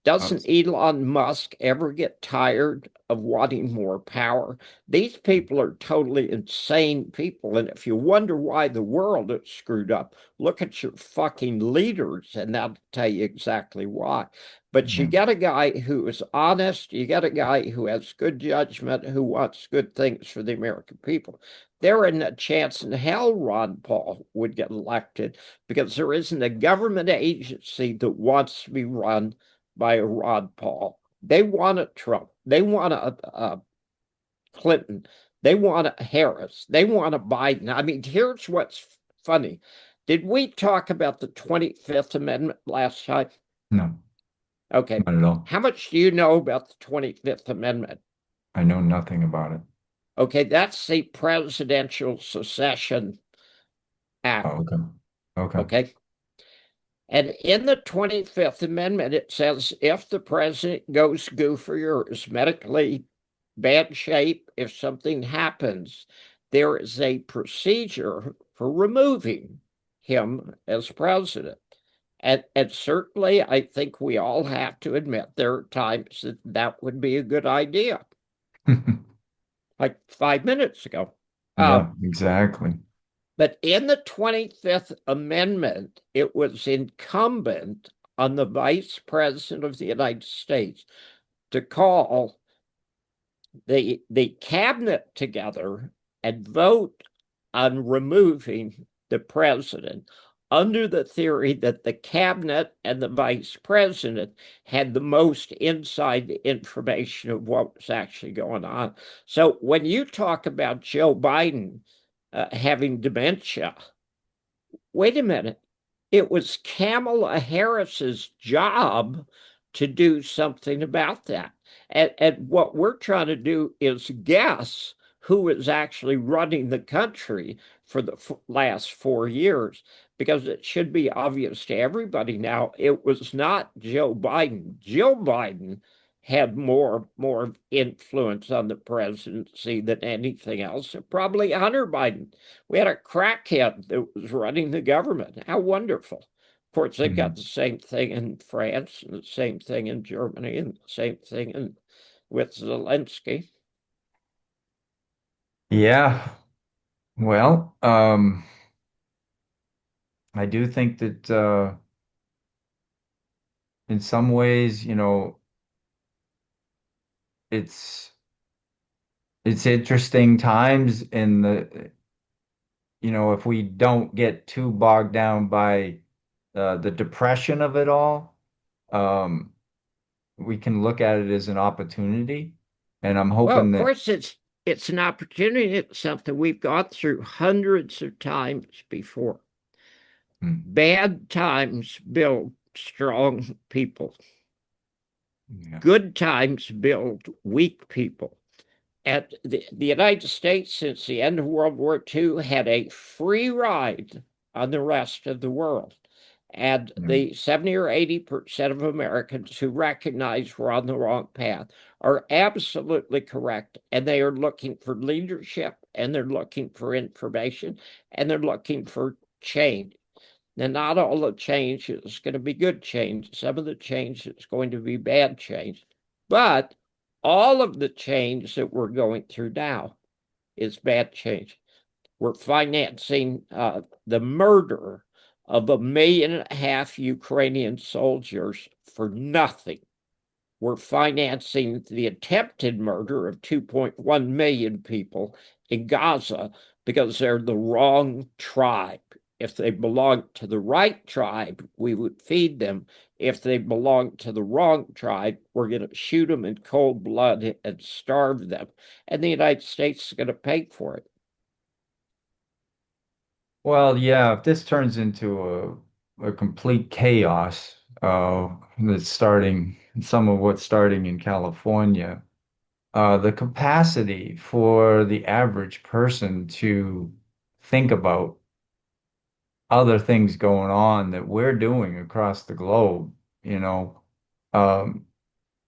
Doesn't Us. Elon Musk ever get tired of wanting more power? These people are totally insane people. And if you wonder why the world is screwed up, look at your fucking leaders, and that'll tell you exactly why. But you Yeah. got a guy who is honest, you got a guy who has good judgment, who wants good things for the American people. There isn't a chance in hell Ron Paul would get elected because there isn't a government agency that wants to be run by Ron Paul. They want a Trump. They want a Clinton. They want a Harris. They want a Biden. I mean, here's what's funny. Did we talk about the 25th Amendment last time? No, Okay. not at all. How much do you know about the 25th Amendment? I know nothing about it. Okay, that's the Presidential Succession Oh, Act. okay. Okay. Okay. And in the 25th Amendment, it says if the president goes goofy or is medically bad shape, if something happens, there is a procedure for removing him as president. And certainly, I think we all have to admit there are times that that would be a good idea, like 5 minutes ago. Uh, Yeah, exactly. But in the 25th Amendment, it was incumbent on the Vice President of the United States to call the cabinet together and vote on removing the president under the theory that the cabinet and the vice president had the most inside information of what was actually going on. So when you talk about Joe Biden having dementia, wait a minute. It was Kamala Harris's job to do something about that. And what we're trying to do is guess who is actually running the country for the last 4 years, because it should be obvious to everybody now it was not Joe Biden. Joe Biden had more influence on the presidency than anything else, and probably Hunter Biden. We had a crackhead that was running the government. How wonderful. Of course, they've got Mm. the same thing in France and the same thing in Germany and the same thing with Zelensky. Yeah. Well, I do think that in some ways, it's it's interesting times in if we don't get too bogged down by the depression of it all, um, we can look at it as an opportunity. And I'm Well, of hoping that, course, it's an opportunity. It's something we've gone through hundreds of times before. hmm, Bad times build strong people. yeah, Good times build weak people. At the United States, since the end of World War II, had a free ride on the rest of the world. And yeah, the 70 or 80% of Americans who recognize we're on the wrong path are absolutely correct. And they are looking for leadership, and they're looking for information, and they're looking for change. Now, not all the change is going to be good change. Some of the change is going to be bad change. But all of the change that we're going through now is bad change. We're financing the murder of 1.5 million Ukrainian soldiers for nothing. We're financing the attempted murder of 2.1 million people in Gaza because they're the wrong tribe. If they belonged to the right tribe, we would feed them. If they belonged to the wrong tribe, we're going to shoot them in cold blood and starve them. And the United States is going to pay for it. Well, yeah, if this turns into a complete chaos, that's starting some of what's starting in California, the capacity for the average person to think about other things going on that we're doing across the globe, you know, um,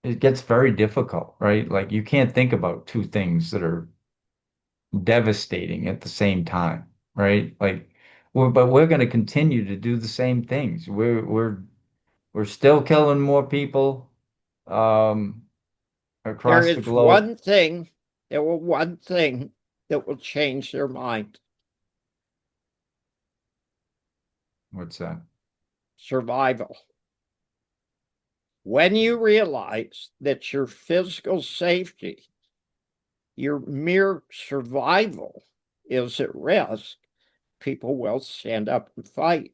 it gets very difficult, right? Like you can't think about two things that are devastating at the same time, right? Like, but we're going to continue to do the same things. We're still killing more people um, There across the is globe. one thing, there will one thing that will change their mind: What's that? survival. When you realize that your physical safety, your mere survival is at risk, people will stand up and fight.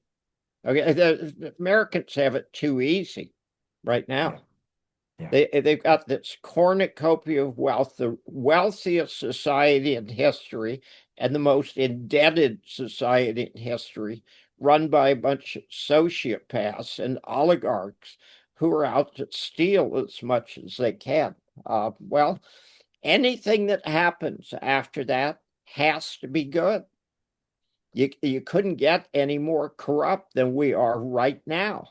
Okay, the Americans have it too easy right Yeah, now. yeah. They've got this cornucopia of wealth, the wealthiest society in history and the most indebted society in history, run by a bunch of sociopaths and oligarchs who are out to steal as much as they can. Well, anything that happens after that has to be good. You couldn't get any more corrupt than we are right now.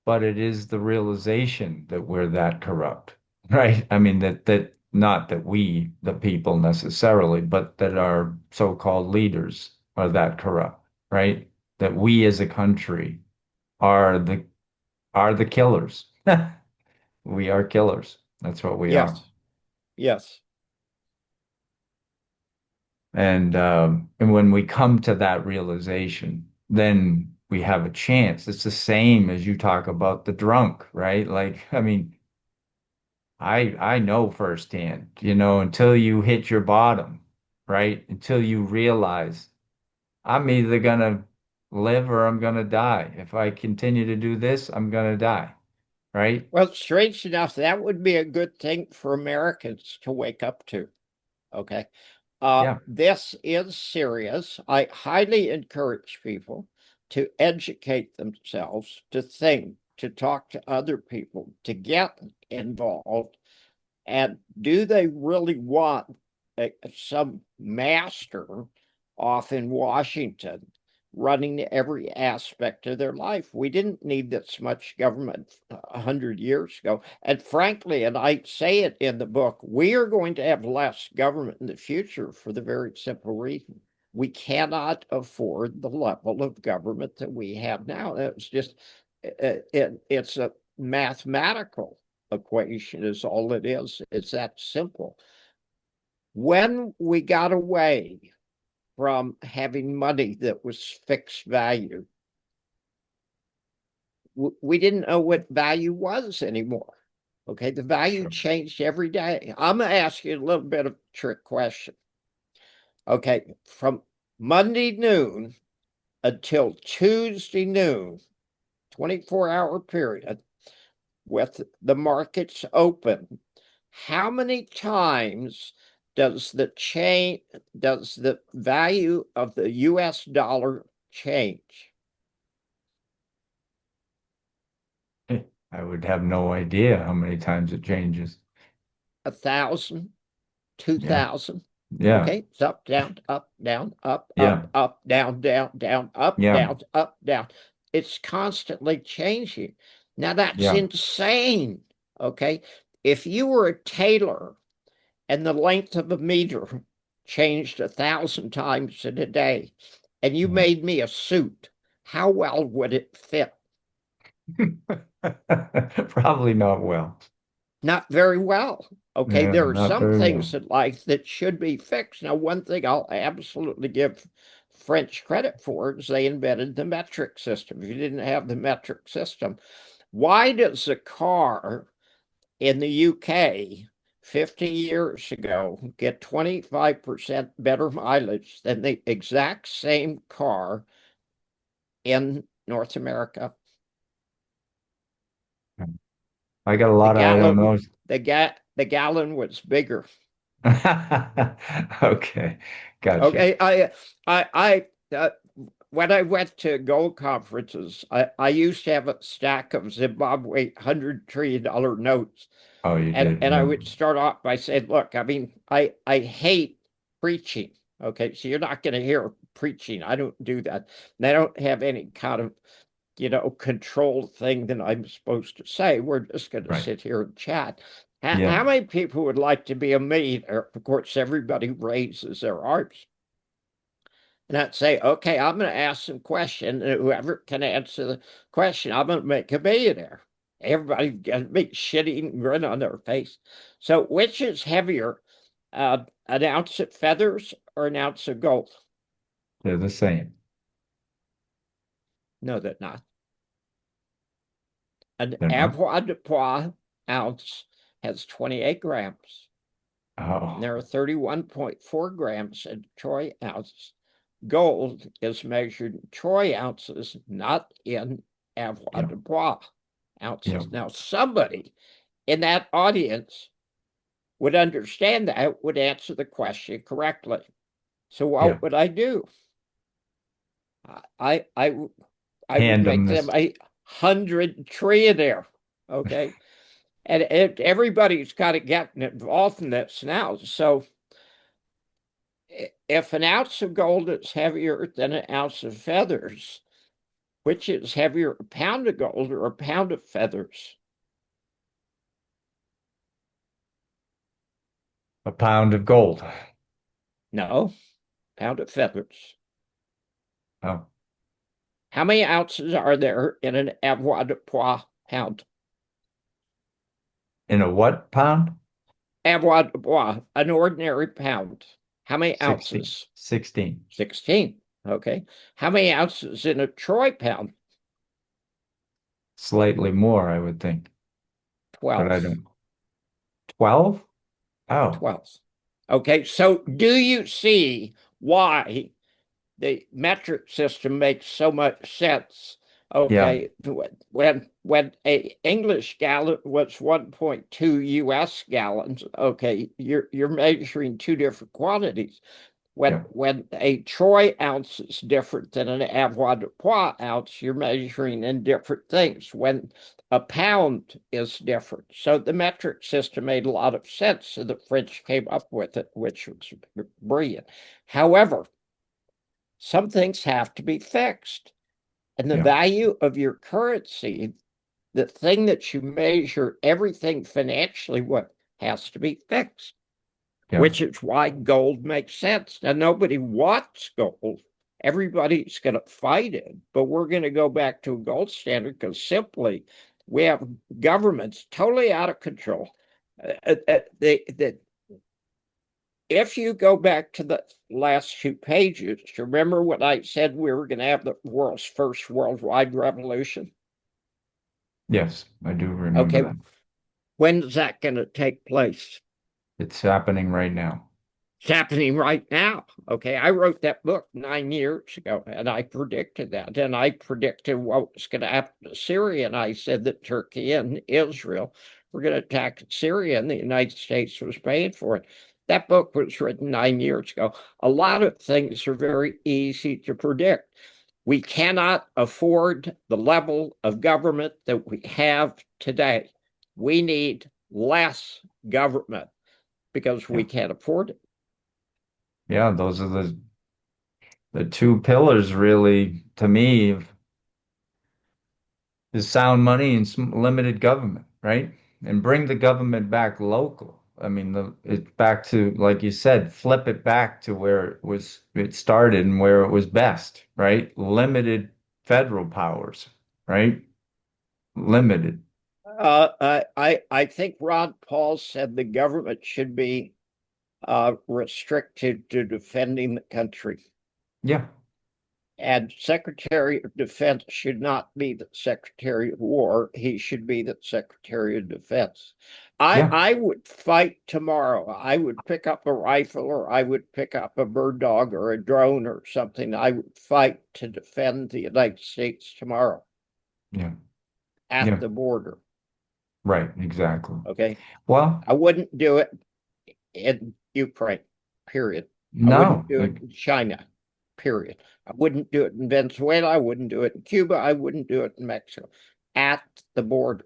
But it is the realization that we're that corrupt, right? I mean, that not that we, the people necessarily, but that our so-called leaders are that corrupt, right? That we as a country are the killers. We are killers. That's what we are. Yes, yes. And when we come to that realization, then we have a chance. It's the same as you talk about the drunk, right? Like, I mean, I know firsthand, until you hit your bottom, right? Until you realize I'm either gonna live or I'm gonna die. If I continue to do this, I'm gonna die, right? Well, strange enough, that would be a good thing for Americans to wake up to. Okay. Yeah. This is serious. I highly encourage people to educate themselves, to think, to talk to other people, to get involved. And do they really want some master off in Washington running every aspect of their life? We didn't need this much government 100 years ago. And frankly, and I say it in the book, we are going to have less government in the future for the very simple reason we cannot afford the level of government that we have now. It's just, it's a mathematical equation is all it is. It's that simple. When we got away from having money that was fixed value, we didn't know what value was anymore. Okay, the value Sure. changed every day. I'm going to ask you a little bit of a trick question. Okay, from Monday noon until Tuesday noon, 24-hour period, with the markets open, how many times does the value of the US dollar change? I would have no idea how many times it changes. 1,000, two Yeah. thousand. Yeah. Okay, it's up, down, up, down, up, Yeah. up, up, down, down, down, up, Yeah. down, up, down. It's constantly changing. Now that's Yeah. insane. Okay, if you were a tailor and the length of a meter changed 1,000 times in a day, and you Yeah. made me a suit, how well would it fit? Probably not well. Not very well. Okay, Yeah, there are not some very things well. in life that should be fixed. Now, one thing I'll absolutely give French credit for is they invented the metric system. If you didn't have the metric system, why does a car in the UK 50 years ago get 25% better mileage than the exact same car in North America. I got a The lot of I don't gallon know. the gallon was bigger. Okay, gotcha. Okay, I when I went to gold conferences, I used to have a stack of Zimbabwe $100 trillion notes. Oh, you did, And I yeah. would start off by saying, look, I mean, I hate preaching. Okay, so you're not going to hear preaching. I don't do that. And I don't have any kind of, control thing that I'm supposed to say. We're just going to Right. sit here and chat. Yeah. How many people would like to be a millionaire? Of course, everybody raises their arms. And I'd say, okay, I'm going to ask some questions, and whoever can answer the question, I'm going to make a millionaire. Everybody got a big shitty grin on their face. So, which is heavier, an ounce of feathers or an ounce of gold? They're the same. No, they're not. An They're not. avoirdupois ounce has 28 grams. And Oh, there are 31.4 grams in troy ounces. Gold is measured in troy ounces, not in yeah. avoirdupois Yeah. ounces. Now, somebody in that audience would understand that, would answer the question correctly. So, Yeah. what would I do? I I I would Hand them make them this. 100 trillionaire. Okay, and everybody's got to get involved in this now. So, if an ounce of gold is heavier than an ounce of feathers, which is heavier, a pound of gold or a pound of feathers? A pound of gold. No, pound of feathers. Oh, How many ounces are there in an avoirdupois pound? in a what pound? Avoirdupois, an ordinary pound. How many 16. ounces? 16. 16. Okay. How many ounces in a troy pound? Slightly more, I would think, but I 12. don't. 12? Oh, 12. Okay. So do you see why the metric system makes so much sense? yeah. Okay, when a English gallon was 1.2 US gallons, okay, you're measuring two different quantities. Yeah. When a troy ounce is different than an avoirdupois ounce, you're measuring in different things. When a pound is different, so the metric system made a lot of sense. So the French came up with it, which was brilliant. However, some things have to be fixed, and the Yeah. value of your currency, the thing that you measure everything financially, what has to be fixed, Yeah. which is why gold makes sense. Now, nobody wants gold. Everybody's going to fight it, but we're going to go back to a gold standard because simply we have governments totally out of control. If you go back to the last two pages, remember when I said we were going to have the world's first worldwide revolution? Yes, I do remember Okay, that. when is that going to take place? It's happening right now. It's happening right now. Okay, I wrote that book 9 years ago, and I predicted that. And I predicted what was going to happen to Syria. And I said that Turkey and Israel were going to attack Syria, and the United States was paying for it. That book was written 9 years ago. A lot of things are very easy to predict. We cannot afford the level of government that we have today. We need less government because Yeah. we can't afford it. Yeah, those are the two pillars really to me is sound money and limited government, right? And bring the government back local. I mean, it's back to, like you said, flip it back to where it started and where it was best, right? Limited federal powers, right? Limited. I think Ron Paul said the government should be restricted to defending the country. Yeah. And Secretary of Defense should not be the Secretary of War. He should be the Secretary of Defense. Yeah, I would fight tomorrow. I would pick up a rifle or I would pick up a bird dog or a drone or something. I would fight to defend the United States tomorrow yeah, at yeah. the border. Right, exactly. Okay. Well, I wouldn't do it in Ukraine, period. I wouldn't no, do it in China, period. I wouldn't do it in Venezuela. I wouldn't do it in Cuba. I wouldn't do it in Mexico. At the border.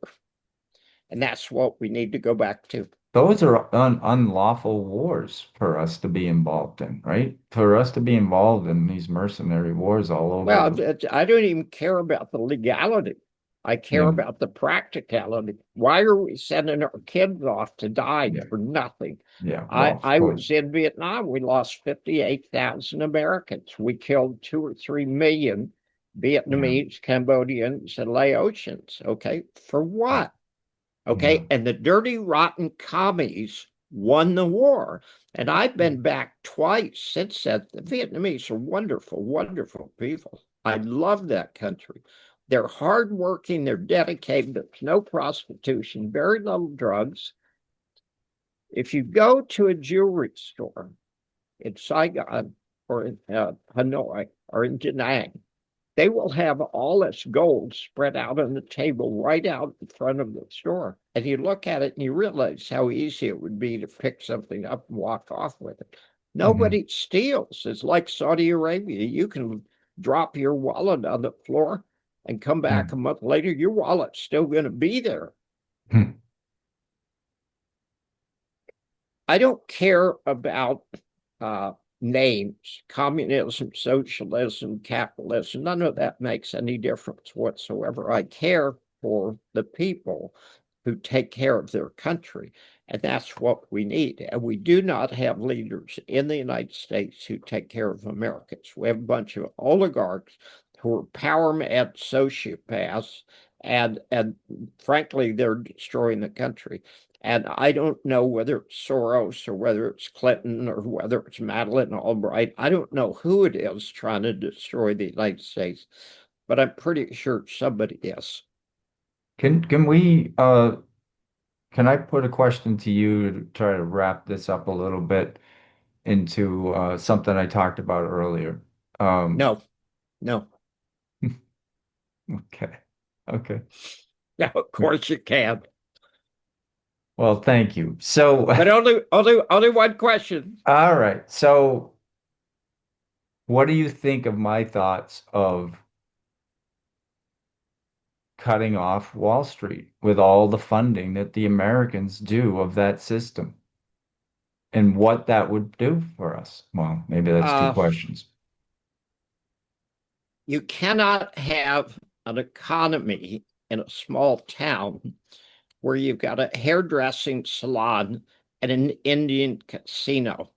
And that's what we need to go back to. those are unlawful wars for us to be involved in, right? For us to be involved in these mercenary wars all over Well, the, I don't even care about the legality. I care yeah, about the practicality. Why are we sending our kids off to die yeah, for nothing? yeah. Well, of I course. was in Vietnam. We lost 58,000 Americans. We killed 2 or 3 million Yeah, Vietnamese, Cambodians, and Laotians. Okay. For what? yeah, Okay. And the dirty, rotten commies won the war. And I've been back twice since that. The Vietnamese are wonderful, wonderful people. I love that country. They're hardworking, they're dedicated, there's no prostitution, very little drugs. If you go to a jewelry store in Saigon or in Hanoi or in Da Nang, they will have all this gold spread out on the table right out in front of the store. And you look at it and you realize how easy it would be to pick something up and walk off with it. hmm, Nobody steals. It's like Saudi Arabia. You can drop your wallet on the floor and come yeah, back a month later, your wallet's still going to be there. hmm, I don't care about uh, names, communism, socialism, capitalism. None of that makes any difference whatsoever. I care for the people who take care of their country. And that's what we need. And we do not have leaders in the United States who take care of Americans. We have a bunch of oligarchs who are power mad sociopaths, and frankly, they're destroying the country. And I don't know whether it's Soros or whether it's Clinton or whether it's Madeleine Albright. I don't know who it is trying to destroy the United States, but I'm pretty sure somebody is. can we can I put a question to you to try to wrap this up a little bit into something I talked about earlier? Um, No, no, okay, okay. no, of course you can. Well, thank you. So, But only one question. all right. So, what do you think of my thoughts of cutting off Wall Street with all the funding that the Americans do of that system and what that would do for us? Well, maybe that's two Uh, questions. you cannot have an economy in a small town where you've got a hairdressing salon and an Indian casino.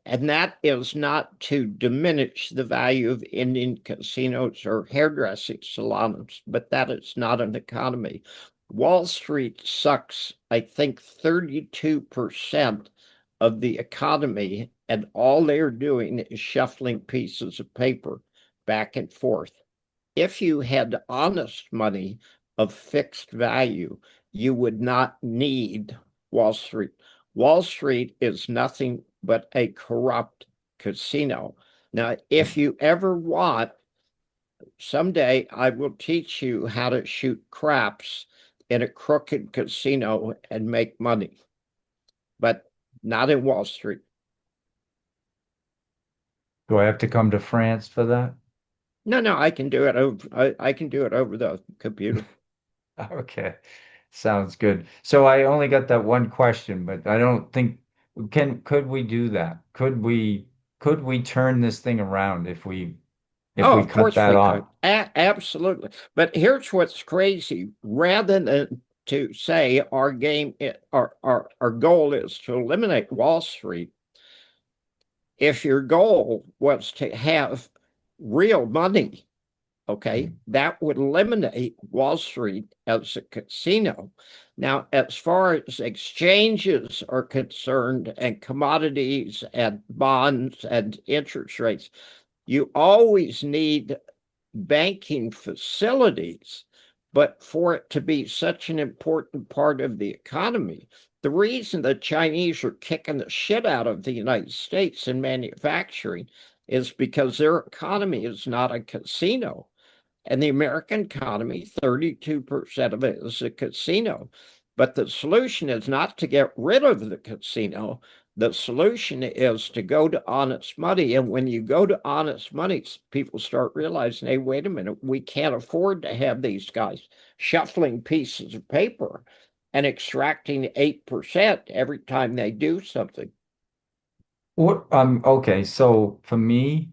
And that is not to diminish the value of Indian casinos or hairdressing salons, but that is not an economy. Wall Street sucks, I think, 32% of the economy, and all they're doing is shuffling pieces of paper back and forth. If you had honest money of fixed value, you would not need Wall Street. Wall Street is nothing but a corrupt casino. Now, if you ever want, someday I will teach you how to shoot craps in a crooked casino and make money, but not in Wall Street. Do I have to come to France for that? No, no, I can do it over. I can do it over the computer. Okay. Sounds good. So I only got that one question, but I don't think could we do that? Could we turn this thing around if Oh, we of cut course that we could. off? Absolutely. But here's what's crazy. Rather than to say our goal is to eliminate Wall Street, if your goal was to have real money, okay, that would eliminate Wall Street as a casino. Now, as far as exchanges are concerned and commodities and bonds and interest rates, You always need banking facilities, but for it to be such an important part of the economy, the reason the Chinese are kicking the shit out of the United States in manufacturing is because their economy is not a casino. And the American economy, 32% of it is a casino. But the solution is not to get rid of the casino. The solution is to go to honest money. And when you go to honest money, people start realizing, hey, wait a minute, we can't afford to have these guys shuffling pieces of paper and extracting 8% every time they do something. What okay, so for me,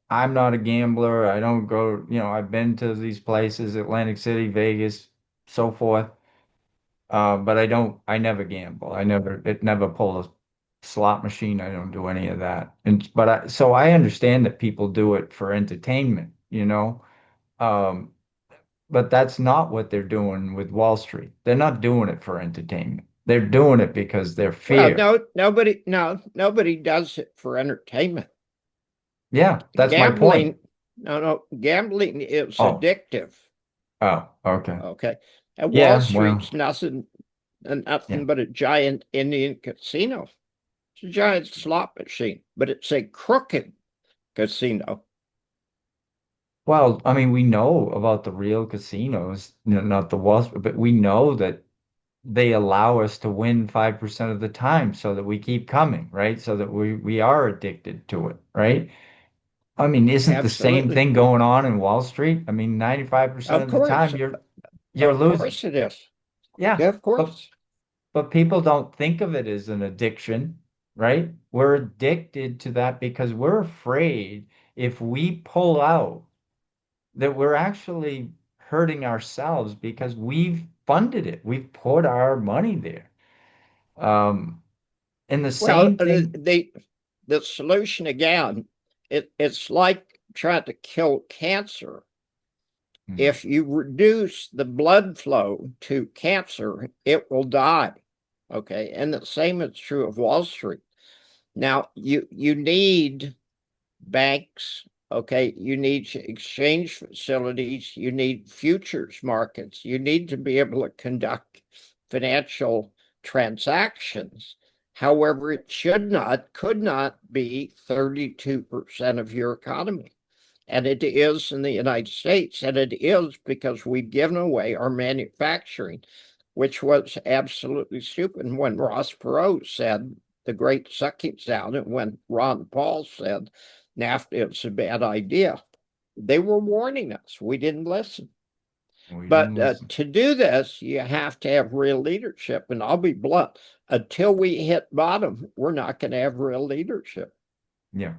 I'm not a gambler. I don't go, I've been to these places, Atlantic City, Vegas, so forth. But I never gamble. It never pull a slot machine. I don't do any of that. So I understand that people do it for entertainment. Um, but that's not what they're doing with Wall Street. They're not doing it for entertainment. They're doing it because they're Well, fear. nobody does it for entertainment. Yeah, that's my point. Gambling is Oh, addictive. okay. Okay. And Wall Yeah, well, Street's nothing yeah. nothing but a giant Indian casino. It's a giant slot machine, but it's a crooked casino. Well, I mean, we know about the real casinos, not the Wall Street, but we know that they allow us to win 5% of the time so that we keep coming, right? So that we are addicted to it, right? I mean, isn't the same Absolutely. thing going on in Wall Street? I mean, 95% Of of the course. time you're Of losing. course it is. Yeah, Yeah, of but course. but people don't think of it as an addiction, right? We're addicted to that because we're afraid if we pull out that we're actually hurting ourselves because we've funded it. We've put our money there. Um, and the Well, same thing. the solution again, it's like trying to kill cancer. Hmm. If you reduce the blood flow to cancer, it will die. Okay. And the same is true of Wall Street. Now, you need banks, okay? You need exchange facilities, you need futures markets, you need to be able to conduct financial transactions. However, it could not be 32% of your economy. And it is in the United States, and it is because we've given away our manufacturing, which was absolutely stupid. When Ross Perot said the great sucking sound, and when Ron Paul said NAFTA is a bad idea, they were warning us. We didn't listen. We didn't But listen. to do this, you have to have real leadership. And I'll be blunt, until we hit bottom, we're not going to have real leadership. Yeah,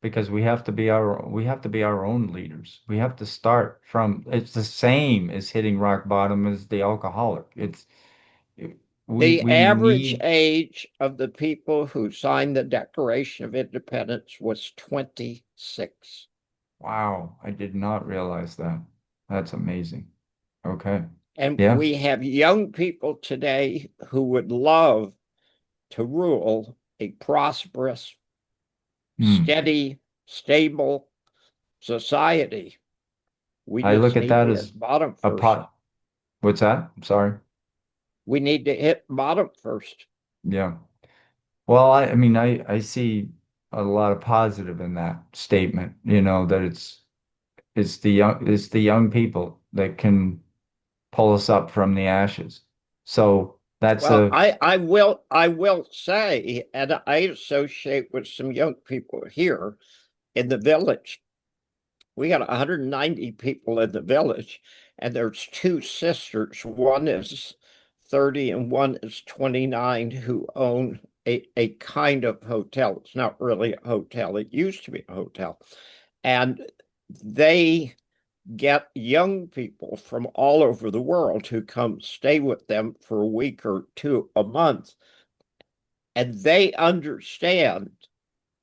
because we have to be our own leaders. We have to start from it's the same as hitting rock bottom as the alcoholic. It, we The we average need age of the people who signed the Declaration of Independence was 26. wow, I did not realize that. That's amazing. Okay. And Yeah. we have young people today who would love to rule a prosperous, Hmm. steady, stable society. We I look just at need that to as hit bottom a first. pot. What's that? I'm sorry. We need to hit bottom first. Yeah. Well, I mean, I see a lot of positive in that statement, that it's the young people that can pull us up from the ashes. So that's Well, a I will say, and I associate with some young people here in the village. We got 190 people in the village, and there's two sisters. One is 30 and one is 29 who own a kind of hotel. It's not really a hotel, it used to be a hotel. And they get young people from all over the world who come stay with them for a week or two a month, and they understand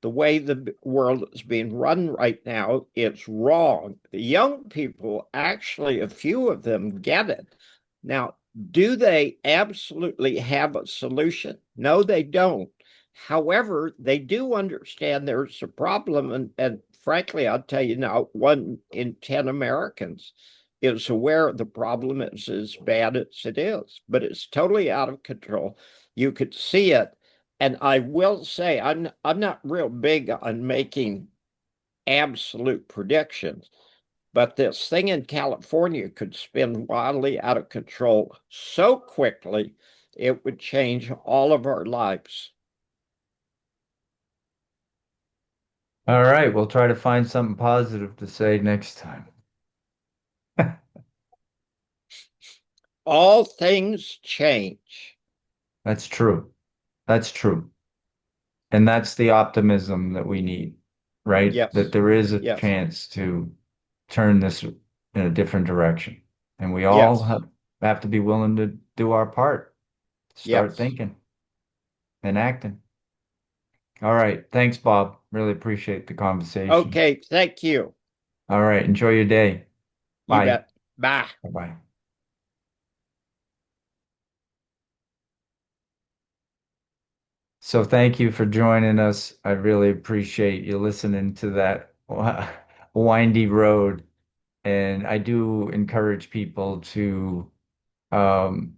the way the world is being run right now is wrong. The young people, actually, a few of them get it. Now, do they absolutely have a solution? No, they don't. However, they do understand there's a problem. And frankly, I'll tell you now, 1 in 10 Americans is aware the problem is as bad as it is, but it's totally out of control. You could see it. And I will say, I'm not real big on making absolute predictions, but this thing in California could spin wildly out of control so quickly, it would change all of our lives. All right, we'll try to find something positive to say next time. All things change. That's true. That's true. And that's the optimism that we need, right? That Yes, there is a yes, chance to turn this in a different direction. And we all yes, have to be willing to do our part, start yes. thinking and acting. All right. Thanks, Bob. Really appreciate the conversation. Okay, thank you. All right. Enjoy your day. You Bye. bet. Bye. Bye-bye. So thank you for joining us. I really appreciate you listening to that windy road. And I do encourage people to um,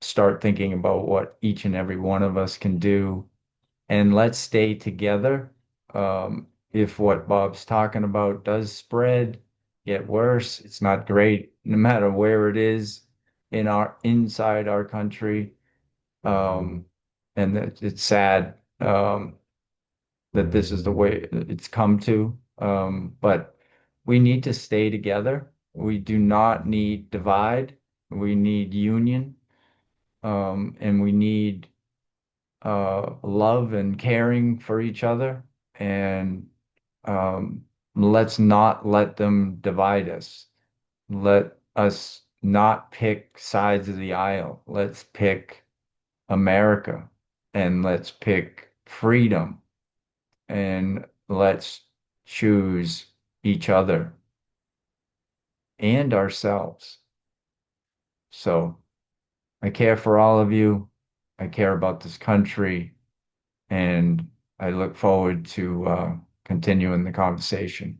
start thinking about what each and every one of us can do. And let's stay together. If what Bob's talking about does spread, get worse, it's not great, no matter where it is inside our country. Um, and it's sad that this is the way it's come to. But we need to stay together. We do not need divide. We need union, and we need love and caring for each other. And let's not let them divide us. Let us not pick sides of the aisle. Let's pick America and let's pick freedom and let's choose each other and ourselves. So I care for all of you. I care about this country, and I look forward to continuing the conversation.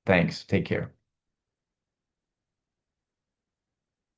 Thanks. Take care.